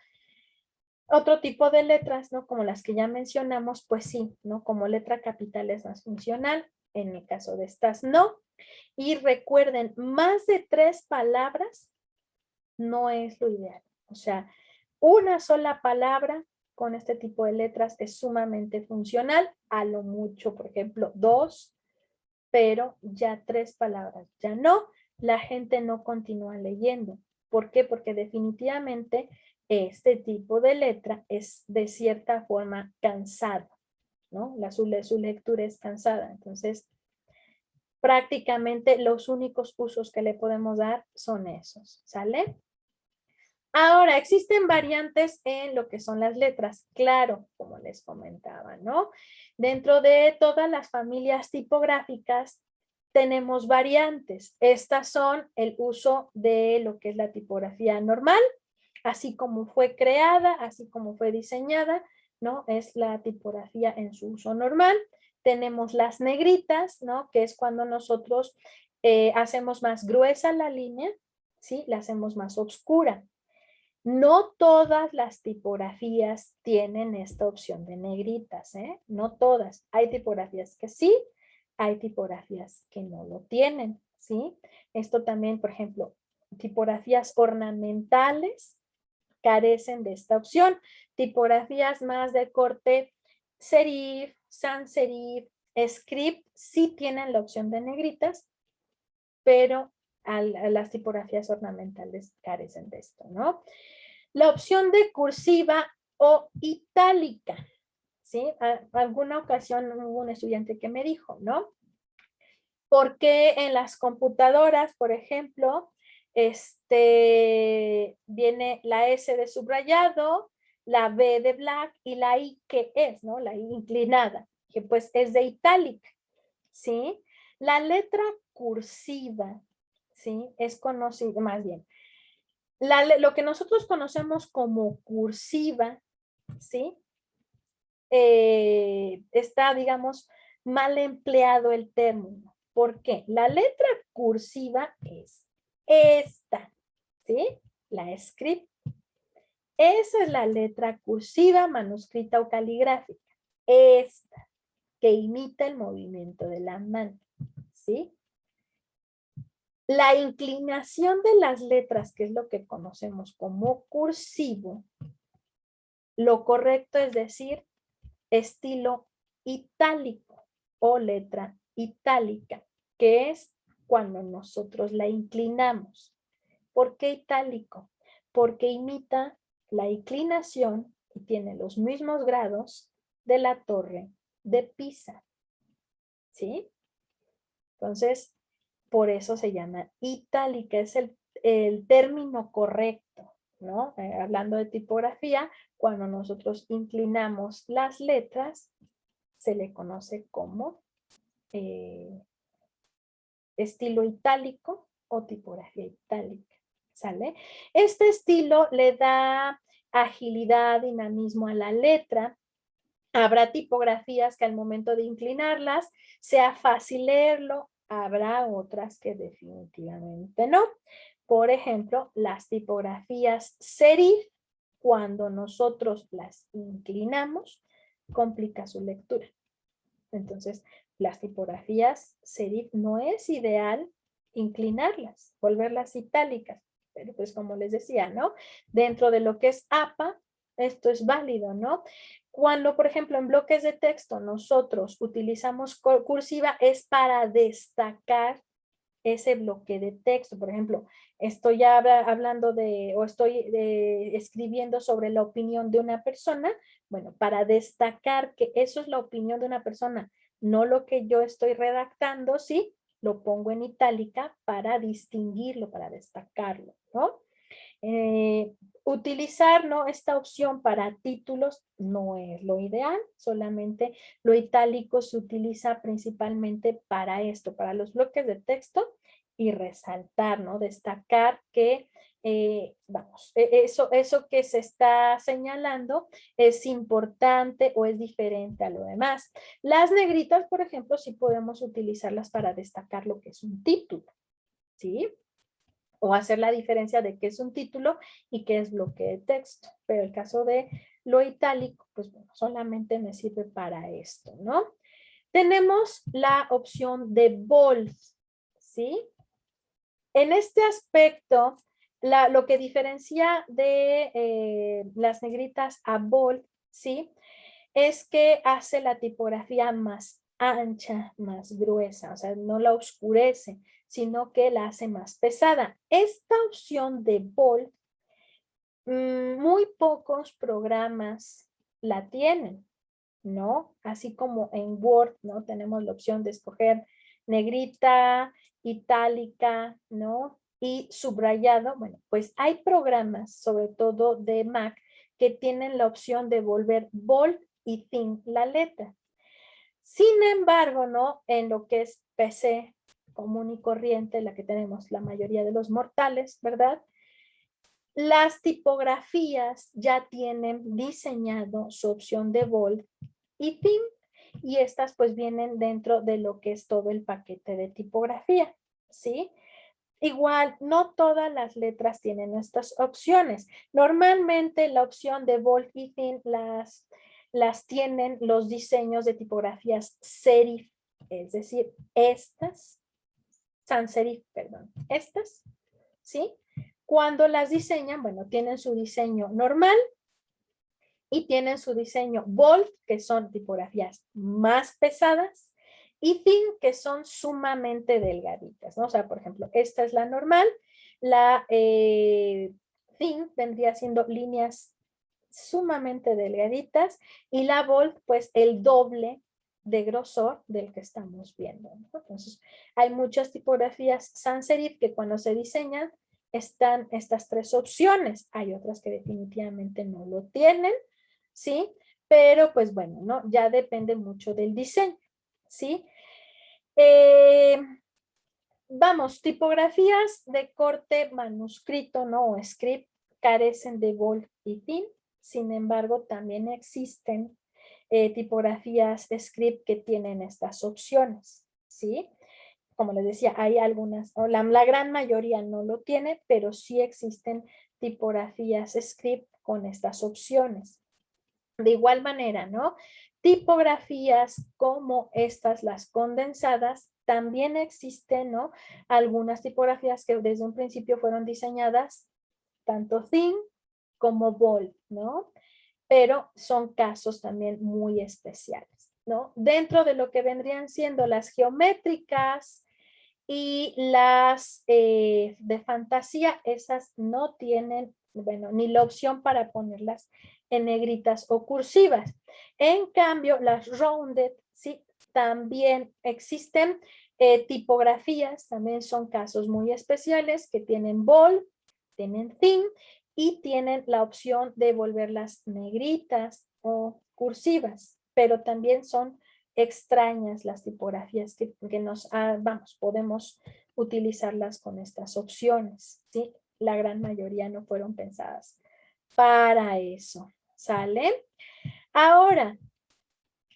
Otro tipo de letras, ¿no? Como las que ya mencionamos, pues sí, ¿no? Como letra capital es más funcional, en el caso de estas no. Y recuerden, más de 3 palabras no es lo ideal. O sea, una sola palabra con este tipo de letras es sumamente funcional, a lo mucho, por ejemplo, 2, pero ya 3 palabras ya no, la gente no continúa leyendo. ¿Por qué? Porque definitivamente este tipo de letra es de cierta forma cansado, ¿no? Su lectura es cansada. Entonces, prácticamente los únicos usos que le podemos dar son esos, ¿sale? Ahora, existen variantes en lo que son las letras, claro, como les comentaba, ¿no? Dentro de todas las familias tipográficas tenemos variantes. Estas son el uso de lo que es la tipografía normal, así como fue creada, así como fue diseñada, ¿no? Es la tipografía en su uso normal. Tenemos las negritas, ¿no? Que es cuando nosotros hacemos más gruesa la línea, ¿sí? La hacemos más oscura. No todas las tipografías tienen esta opción de negritas, ¿eh? No todas. Hay tipografías que sí, hay tipografías que no lo tienen, ¿sí? Esto también, por ejemplo, tipografías ornamentales carecen de esta opción. Tipografías más de corte serif, sans serif, script sí tienen la opción de negritas, pero a las tipografías ornamentales carecen de esto, ¿no? La opción de cursiva o itálica, ¿sí? Alguna ocasión hubo un estudiante que me dijo, ¿no? Porque en las computadoras, por ejemplo, viene la S de subrayado, la B de black y la I que es, ¿no? La I inclinada, que pues es de itálica, ¿sí? La letra cursiva, ¿sí? Es conocida, más bien, lo que nosotros conocemos como cursiva, ¿sí? Está, digamos, mal empleado el término. ¿Por qué? La letra cursiva es esta, ¿sí? La script. Esa es la letra cursiva, manuscrita o caligráfica. Esta, que imita el movimiento de la mano, ¿sí? La inclinación de las letras, que es lo que conocemos como cursivo, lo correcto es decir estilo itálico o letra itálica, que es cuando nosotros la inclinamos. ¿Por qué itálico? Porque imita la inclinación y tiene los mismos grados de la torre de Pisa. ¿Sí? Entonces, por eso se llama itálica, es el término correcto, ¿no? Hablando de tipografía, cuando nosotros inclinamos las letras, se le conoce como estilo itálico o tipografía itálica, ¿sale? Este estilo le da agilidad, dinamismo a la letra. Habrá tipografías que al momento de inclinarlas sea fácil leerlo, habrá otras que definitivamente no. Por ejemplo, las tipografías serif cuando nosotros las inclinamos, complica su lectura. Entonces, las tipografías serif no es ideal inclinarlas, volverlas itálicas. Pero pues como les decía, ¿no? Dentro de lo que es APA, esto es válido, ¿no? Cuando, por ejemplo, en bloques de texto nosotros utilizamos cursiva es para destacar ese bloque de texto. Por ejemplo, estoy hablando de o estoy escribiendo sobre la opinión de una persona. Bueno, para destacar que eso es la opinión de una persona, no lo que yo estoy redactando, sí, lo pongo en itálica para distinguirlo, para destacarlo, ¿no? Utilizar, ¿no?, esta opción para títulos no es lo ideal, solamente lo itálico se utiliza principalmente para esto, para los bloques de texto y resaltar, ¿no? Destacar que, eso que se está señalando es importante o es diferente a lo demás. Las negritas, por ejemplo, sí podemos utilizarlas para destacar lo que es un título, ¿sí? O hacer la diferencia de qué es un título y qué es bloque de texto. Pero el caso de lo itálico, pues bueno, solamente me sirve para esto, ¿no? Tenemos la opción de bold, ¿sí? En este aspecto, lo que diferencia de las negritas a bold, ¿sí? Es que hace la tipografía más ancha, más gruesa, o sea, no la oscurece, sino que la hace más pesada. Esta opción de bold, muy pocos programas la tienen, ¿no? Así como en Word, ¿no? Tenemos la opción de escoger negrita, itálica, ¿no? Y subrayado. Bueno, pues hay programas, sobre todo de Mac, que tienen la opción de volver bold y thin la letra. Sin embargo, ¿no? En lo que es PC común y corriente, la que tenemos la mayoría de los mortales, ¿verdad? Las tipografías ya tienen diseñado su opción de bold y thin, y estas pues vienen dentro de lo que es todo el paquete de tipografía, ¿sí? Igual, no todas las letras tienen estas opciones. Normalmente la opción de bold y thin las tienen los diseños de tipografías serif, es decir, estas, sans serif, perdón, estas, ¿sí? Cuando las diseñan, bueno, tienen su diseño normal y tienen su diseño bold, que son tipografías más pesadas, y thin, que son sumamente delgaditas, ¿no? O sea, por ejemplo, esta es la normal, la thin vendría siendo líneas sumamente delgaditas, y la bold, pues el doble de grosor del que estamos viendo, ¿no? Entonces, hay muchas tipografías sans serif que cuando se diseñan están estas tres opciones. Hay otras que definitivamente no lo tienen, ¿sí? Pero pues bueno, ¿no? Ya depende mucho del diseño, ¿sí? Vamos, tipografías de corte manuscrito, ¿no? O script carecen de bold y thin. Sin embargo, también existen tipografías script que tienen estas opciones, ¿sí? Como les decía, hay algunas, o la gran mayoría no lo tiene, pero sí existen tipografías script con estas opciones. De igual manera, ¿no? Tipografías como estas, las condensadas, también existen, ¿no? Algunas tipografías que desde un principio fueron diseñadas tanto thin como bold, ¿no? Pero son casos también muy especiales, ¿no? Dentro de lo que vendrían siendo las geométricas y las de fantasía, esas no tienen, bueno, ni la opción para ponerlas en negritas o cursivas. En cambio, las rounded, sí, también existen tipografías, también son casos muy especiales que tienen bold, tienen thin y tienen la opción de volverlas negritas o cursivas, pero también son extrañas las tipografías que nos, vamos, podemos utilizarlas con estas opciones, ¿sí? La gran mayoría no fueron pensadas para eso, ¿sale? Ahora,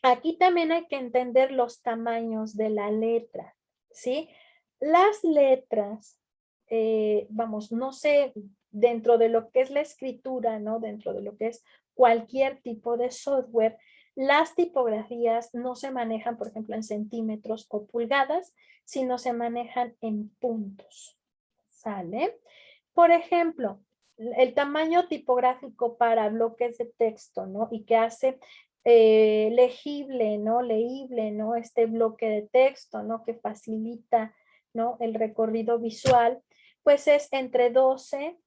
aquí también hay que entender los tamaños de la letra, ¿sí? Las letras vamos, no sé, dentro de lo que es la escritura, ¿no? Dentro de lo que es cualquier tipo de software, las tipografías no se manejan, por ejemplo, en centímetros o pulgadas, sino se manejan en puntos. ¿Sale? Por ejemplo, el tamaño tipográfico para bloques de texto, ¿no? Y que hace legible, ¿no? Leíble, ¿no? Este bloque de texto, ¿no? Que facilita, ¿no? El recorrido visual, pues es entre 11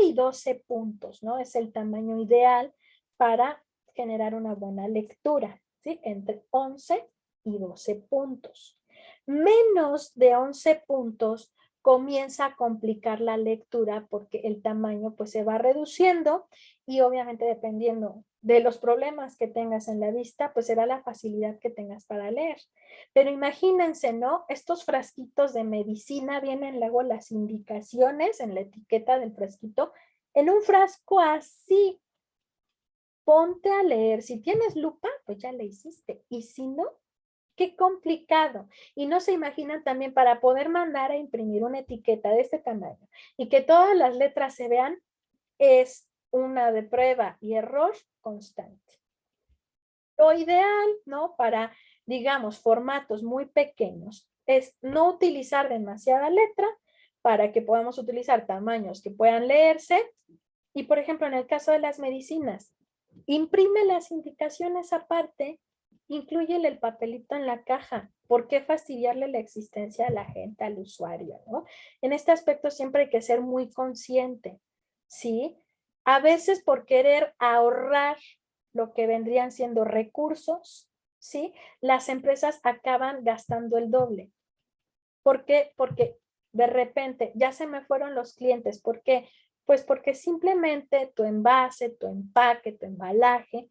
y 12 puntos, ¿no? Es el tamaño ideal para generar una buena lectura, ¿sí? Entre 11 y 12 puntos. Menos de 11 puntos comienza a complicar la lectura porque el tamaño pues se va reduciendo y obviamente dependiendo de los problemas que tengas en la vista, pues será la facilidad que tengas para leer. Pero imagínense, ¿no? Estos frasquitos de medicina, vienen luego las indicaciones en la etiqueta del frasquito, en un frasco así. Ponte a leer. Si tienes lupa, pues ya le hiciste. Y si no, qué complicado. Y no se imaginan también para poder mandar a imprimir una etiqueta de este tamaño y que todas las letras se vean, es una de prueba y error constante. Lo ideal, ¿no? Para, digamos, formatos muy pequeños es no utilizar demasiada letra para que podamos utilizar tamaños que puedan leerse. Y, por ejemplo, en el caso de las medicinas, imprime las indicaciones aparte, inclúyele el papelito en la caja. ¿Por qué fastidiarle la existencia a la gente, al usuario, ¿no? En este aspecto siempre hay que ser muy consciente, ¿sí? A veces por querer ahorrar lo que vendrían siendo recursos, ¿sí? Las empresas acaban gastando el doble. ¿Por qué? Porque de repente ya se me fueron los clientes. ¿Por qué? Pues porque simplemente tu envase, tu empaque, tu embalaje,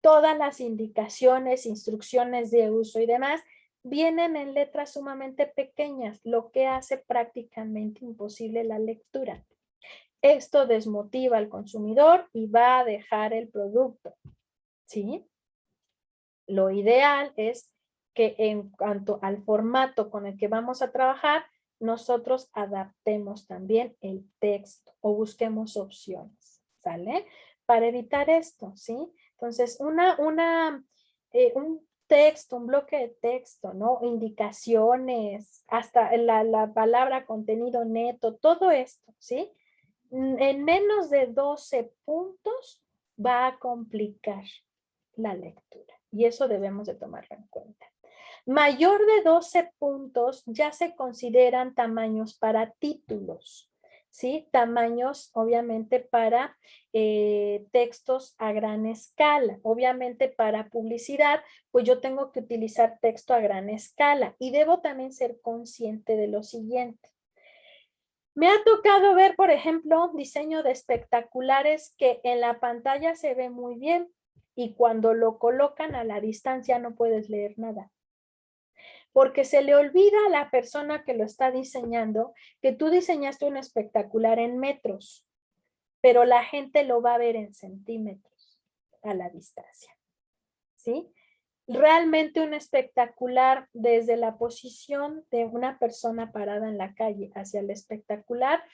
todas las indicaciones, instrucciones de uso y demás vienen en letras sumamente pequeñas, lo que hace prácticamente imposible la lectura. Esto desmotiva al consumidor y va a dejar el producto, ¿sí? Lo ideal es que en cuanto al formato con el que vamos a trabajar, nosotros adaptemos también el texto o busquemos opciones, ¿sale? Para evitar esto, ¿sí? Entonces, un texto, un bloque de texto, ¿no? Indicaciones, hasta la palabra contenido neto, todo esto, ¿sí? En menos de 12 puntos va a complicar la lectura y eso debemos de tomarlo en cuenta. Mayor de 12 puntos ya se consideran tamaños para títulos, ¿sí? Tamaños obviamente para textos a gran escala. Obviamente para publicidad, pues yo tengo que utilizar texto a gran escala y debo también ser consciente de lo siguiente. Me ha tocado ver, por ejemplo, diseño de espectaculares que en la pantalla se ve muy bien y cuando lo colocan a la distancia no puedes leer nada. Porque se le olvida a la persona que lo está diseñando que tú diseñaste un espectacular en metros, pero la gente lo va a ver en centímetros a la distancia. ¿Sí? Realmente un espectacular desde la posición de una persona parada en la calle hacia el espectacular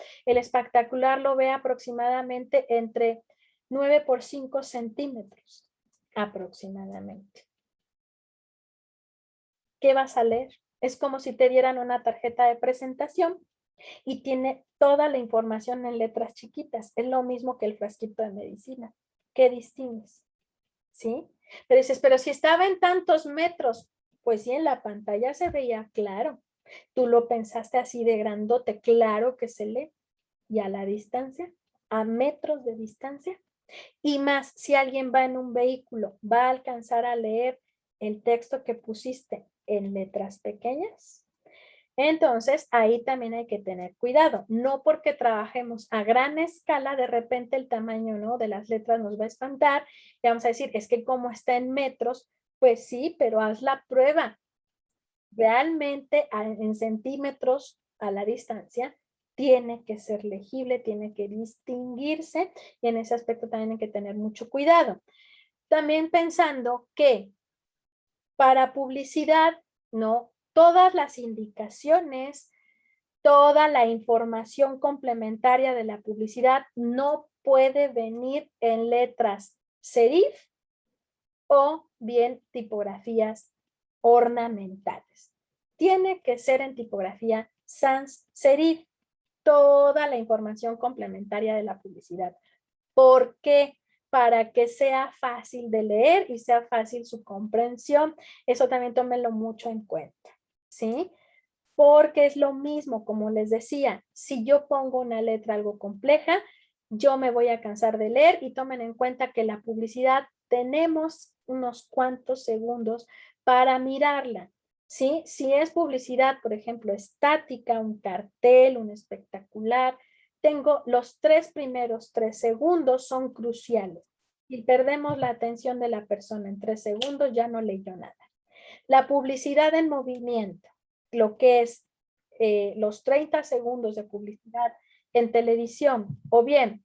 lo ve aproximadamente entre 9 por 5 centímetros, aproximadamente. ¿Qué vas a leer? Es como si te dieran una tarjeta de presentación y tiene toda la información en letras chiquitas. Es lo mismo que el frasquito de medicina. ¿Qué distingues? ¿Sí? Pero dices, pero si estaba en tantos metros, pues sí, en la pantalla se veía claro. Tú lo pensaste así de grandote, claro que se lee. Y a la distancia, a metros de distancia. Y más, si alguien va en un vehículo, va a alcanzar a leer el texto que pusiste en letras pequeñas. Entonces, ahí también hay que tener cuidado. No porque trabajemos a gran escala, de repente el tamaño, ¿no?, de las letras nos va a espantar. Y vamos a decir, es que como está en metros, pues sí, pero haz la prueba. Realmente en centímetros a la distancia tiene que ser legible, tiene que distinguirse y en ese aspecto también hay que tener mucho cuidado. También pensando que para publicidad, ¿no?, todas las indicaciones Toda la información complementaria de la publicidad no puede venir en letras serif o bien tipografías ornamentales. Tiene que ser en tipografía sans serif toda la información complementaria de la publicidad. ¿Por qué? Para que sea fácil de leer y sea fácil su comprensión. Eso también tómenlo mucho en cuenta, ¿sí? Porque es lo mismo, como les decía, si yo pongo una letra algo compleja, yo me voy a cansar de leer y tomen en cuenta que la publicidad tenemos unos cuantos segundos para mirarla, ¿sí? Si es publicidad, por ejemplo, estática, un cartel, un espectacular, tengo los primeros 3 segundos son cruciales. Si perdemos la atención de la persona en 3 segundos, ya no leyó nada. La publicidad en movimiento, lo que es los 30 segundos de publicidad en televisión, o bien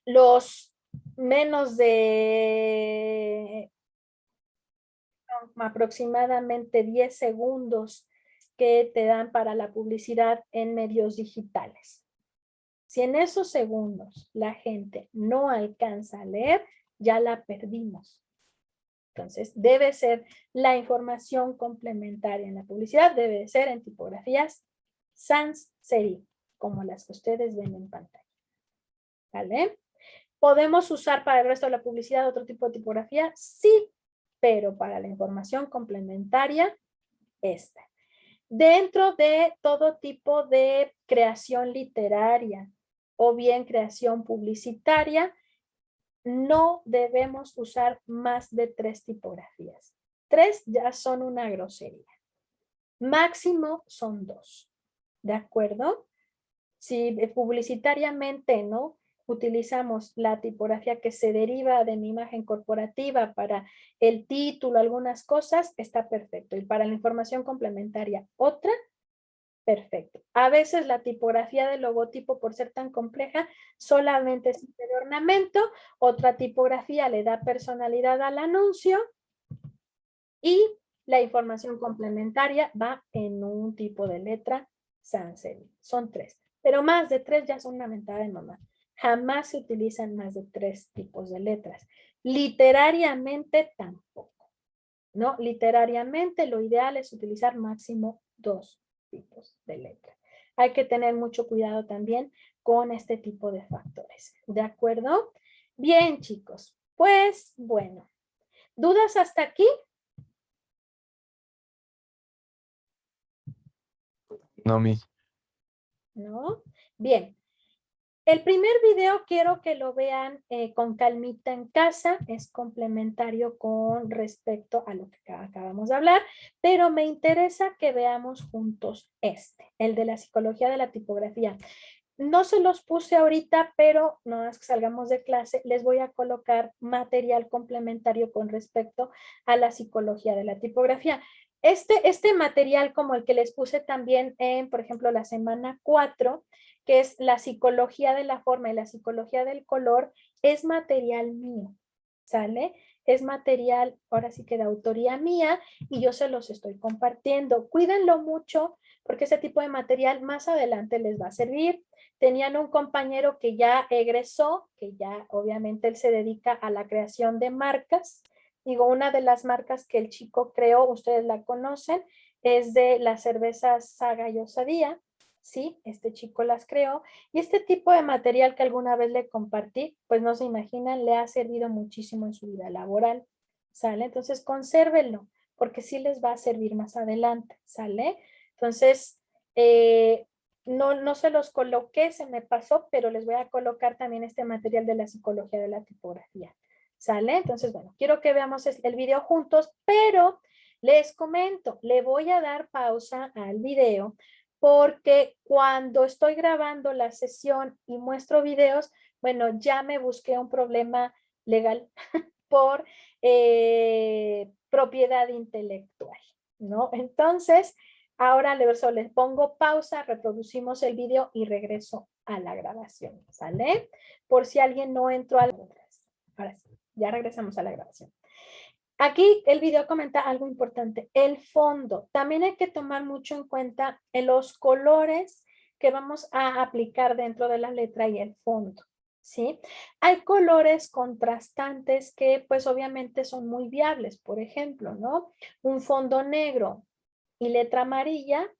los menos de aproximadamente 10 segundos que te dan para la publicidad en medios digitales. Si en esos segundos la gente no alcanza a leer, ya la perdimos. Entonces, debe ser la información complementaria en la publicidad, debe ser en tipografías sans serif, como las que ustedes ven en pantalla. ¿Vale? ¿Podemos usar para el resto de la publicidad otro tipo de tipografía? Sí, pero para la información complementaria, esta. Dentro de todo tipo de creación literaria o bien creación publicitaria, no debemos usar más de 3 tipografías. 3 ya son una grosería. Máximo son 2. ¿De acuerdo? Si publicitariamente, ¿no?, utilizamos la tipografía que se deriva de mi imagen corporativa para el título, algunas cosas, está perfecto. Y para la información complementaria, otra, perfecto. A veces la tipografía del logotipo, por ser tan compleja, solamente sirve de ornamento. Otra tipografía le da personalidad al anuncio y la información complementaria va en un tipo de letra sans serif. Son 3, pero más de 3 ya son una mentada de mamá. Jamás se utilizan más de 3 tipos de letras. Literariamente tampoco, ¿no? Literariamente lo ideal es utilizar máximo 2 tipos de letras. Hay que tener mucho cuidado también con este tipo de factores. ¿De acuerdo? Bien, chicos. Pues bueno. ¿Dudas hasta aquí? No, mi. ¿No? Bien. El primer video quiero que lo vean con calmita en casa, es complementario con respecto a lo que acabamos de hablar, pero me interesa que veamos juntos el de la psicología de la tipografía. No se los puse ahorita, pero no es que salgamos de clase, les voy a colocar material complementario con respecto a la psicología de la tipografía. Este material, como el que les puse también en, por ejemplo, la semana 4, que es la psicología de la forma y la psicología del color, es material mío, ¿sale? Es material, ahora sí que de autoría mía, y yo se los estoy compartiendo. Cuídenlo mucho, porque ese tipo de material más adelante les va a servir. Tenían un compañero que ya egresó, que ya obviamente él se dedica a la creación de marcas. Digo, una de las marcas que el chico creó, ustedes la conocen, es de la cerveza Saga y Osadía. Sí, este chico las creó. Y este tipo de material que alguna vez le compartí, pues no se imaginan, le ha servido muchísimo en su vida laboral. ¿Sale? Entonces, consérvenlo, porque sí les va a servir más adelante. ¿Sale? Entonces, no se los coloqué, se me pasó, pero les voy a colocar también este material de la psicología de la tipografía. ¿Sale? Entonces, bueno, quiero que veamos el video juntos, pero les comento, le voy a dar pausa al video porque cuando estoy grabando la sesión y muestro videos, bueno, ya me busqué un problema legal por propiedad intelectual, ¿no? Entonces, ahora les pongo pausa, reproducimos el video y regreso a la grabación, ¿sale? Por si alguien no entró a la grabación. Ahora sí, ya regresamos a la grabación. Aquí el video comenta algo importante, el fondo. También hay que tomar mucho en cuenta los colores que vamos a aplicar dentro de la letra y el fondo, ¿sí? Hay colores contrastantes que pues obviamente son muy viables, por ejemplo, ¿no? Un fondo negro y letra amarilla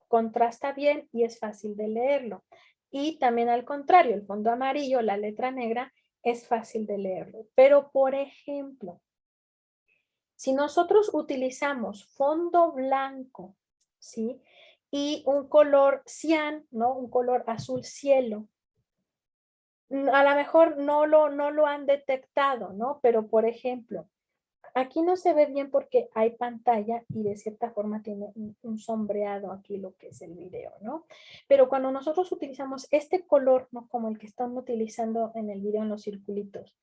contrasta bien y es fácil de leerlo. Y también al contrario, el fondo amarillo, la letra negra, es fácil de leerlo. Pero, por ejemplo, si nosotros utilizamos fondo blanco, ¿sí? Y un color cian, ¿no? Un color azul cielo. A lo mejor no lo han detectado, ¿no? Pero, por ejemplo, aquí no se ve bien porque hay pantalla y de cierta forma tiene un sombreado aquí lo que es el video, ¿no? Pero cuando nosotros utilizamos este color, ¿no? Como el que están utilizando en el video en los circulitos,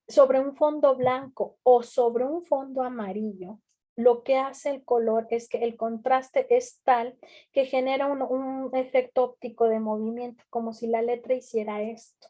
sobre un fondo blanco o sobre un fondo amarillo, lo que hace el color es que el contraste es tal que genera un efecto óptico de movimiento, como si la letra hiciera esto.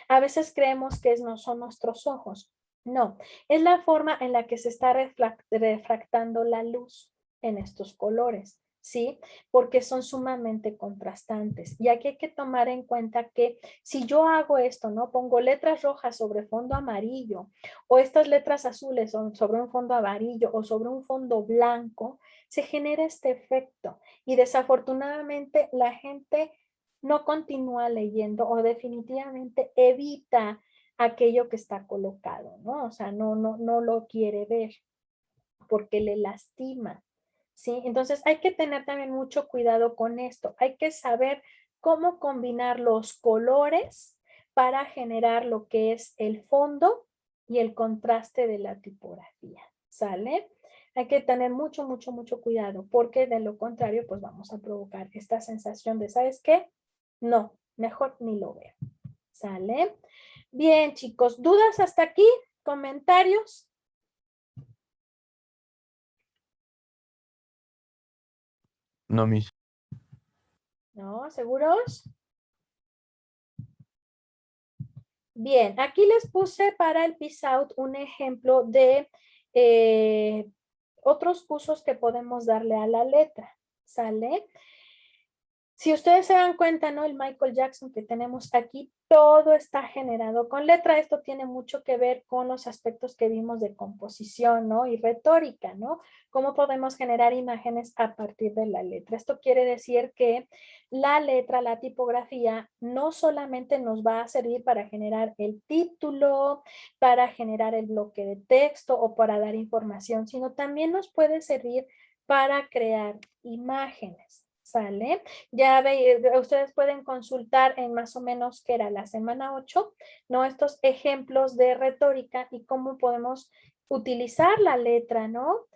A veces creemos que no son nuestros ojos. No, es la forma en la que se está refractando la luz en estos colores, ¿sí? Porque son sumamente contrastantes. Y aquí hay que tomar en cuenta que si yo hago esto, ¿no? Pongo letras rojas sobre fondo amarillo o estas letras azules sobre un fondo amarillo o sobre un fondo blanco, se genera este efecto y desafortunadamente la gente no continúa leyendo o definitivamente evita aquello que está colocado, ¿no? O sea, no lo quiere ver porque le lastima. ¿Sí? Entonces hay que tener también mucho cuidado con esto. Hay que saber cómo combinar los colores para generar lo que es el fondo y el contraste de la tipografía. ¿Sale? Hay que tener mucho cuidado porque de lo contrario pues vamos a provocar esta sensación de, ¿sabes qué? No, mejor ni lo veo. ¿Sale? Bien, chicos, ¿dudas hasta aquí? ¿Comentarios? No, mis. ¿No? ¿Seguros? Bien, aquí les puse para el Peace Out un ejemplo de otros usos que podemos darle a la letra. ¿Sale? Si ustedes se dan cuenta, ¿no? El Michael Jackson que tenemos aquí, todo está generado con letra. Esto tiene mucho que ver con los aspectos que vimos de composición, ¿no? Y retórica, ¿no? Cómo podemos generar imágenes a partir de la letra. Esto quiere decir que la letra, la tipografía, no solamente nos va a servir para generar el título, para generar el bloque de texto o para dar información, sino también nos puede servir para crear imágenes. ¿Sale? Ya ustedes pueden consultar en más o menos que era la semana 8, ¿no? Estos ejemplos de retórica y cómo podemos utilizar la letra, ¿no?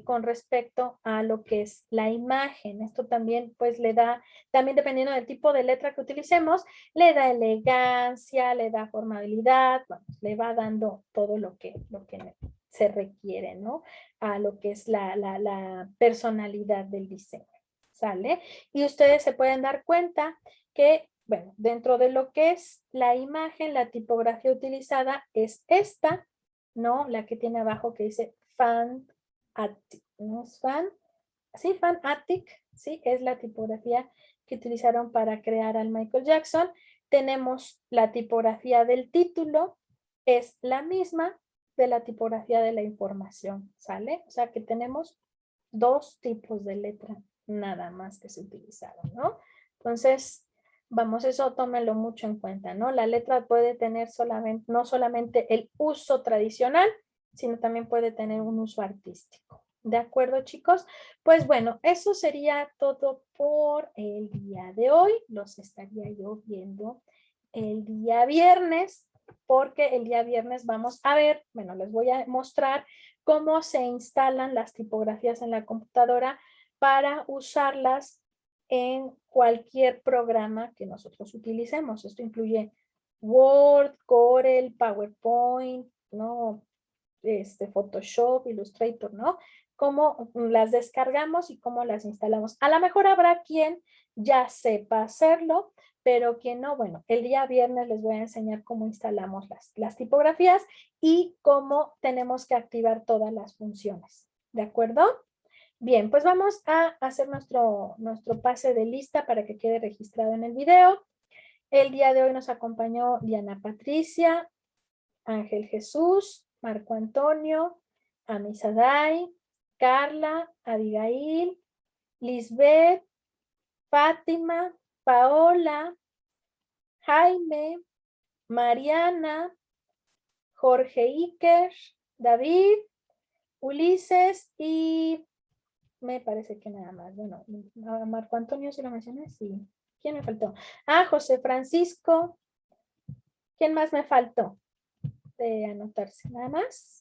Con respecto a lo que es la imagen. Esto también pues le da, también dependiendo del tipo de letra que utilicemos, le da elegancia, le da formabilidad, bueno, le va dando todo lo que se requiere, ¿no? A lo que es la personalidad del diseño. ¿Sale? Y ustedes se pueden dar cuenta que, bueno, dentro de lo que es la imagen, la tipografía utilizada es esta, ¿no? La que tiene abajo que dice Fanatic, ¿no es fan? Sí, Fanatic, sí, es la tipografía que utilizaron para crear al Michael Jackson. Tenemos la tipografía del título, es la misma de la tipografía de la información, ¿sale? O sea que tenemos dos tipos de letra nada más que se utilizaron, ¿no? Entonces, vamos, eso tómelo mucho en cuenta, ¿no? La letra puede tener solamente, no solamente el uso tradicional, sino también puede tener un uso artístico. ¿De acuerdo, chicos? Pues bueno, eso sería todo por el día de hoy. Los estaría yo viendo el día viernes, porque el día viernes vamos a ver, bueno, les voy a mostrar cómo se instalan las tipografías en la computadora para usarlas en cualquier programa que nosotros utilicemos. Esto incluye Word, Corel, PowerPoint, ¿no? Photoshop, Illustrator, ¿no? cómo las descargamos y cómo las instalamos. A lo mejor habrá quien ya sepa hacerlo, pero quien no, bueno, el día viernes les voy a enseñar cómo instalamos las tipografías y cómo tenemos que activar todas las funciones. ¿De acuerdo? Bien, pues vamos a hacer nuestro pase de lista para que quede registrado en el video. El día de hoy nos acompañó Diana Patricia, Ángel Jesús, Marco Antonio, Amisadai, Carla, Abigail, Lisbeth, Fátima, Paola, Jaime, Mariana, Jorge Iker, David, Ulises y me parece que nada más. Bueno, a Marco Antonio sí lo mencioné, sí. ¿Quién me faltó? Ah, José Francisco. ¿Quién más me faltó de anotarse? Nada más.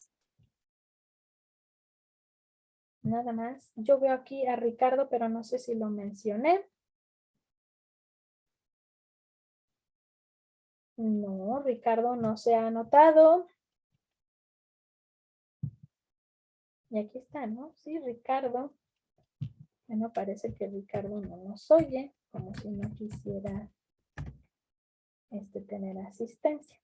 Nada más. Yo veo aquí a Ricardo, pero no sé si lo mencioné. No, Ricardo no se ha anotado. Y aquí está, ¿no? Sí, Ricardo. Bueno, parece que Ricardo no nos oye, como si no quisiera tener asistencia.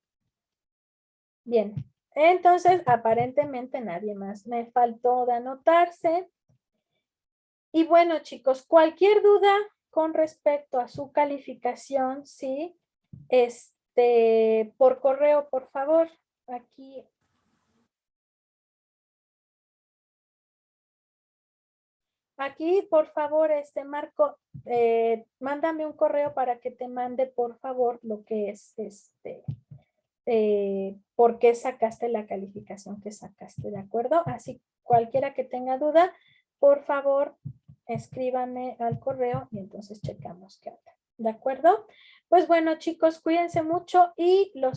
Bien, entonces aparentemente nadie más me faltó de anotarse. Y bueno, chicos, cualquier duda con respecto a su calificación, ¿sí? Por correo, por favor, aquí. Aquí, por favor, Marco, mándame un correo para que te mande, por favor, lo que es por qué sacaste la calificación que sacaste, ¿de acuerdo? Así, cualquiera que tenga duda, por favor, escríbame al correo y entonces checamos qué onda, ¿de acuerdo? Pues bueno, chicos, cuídense mucho y los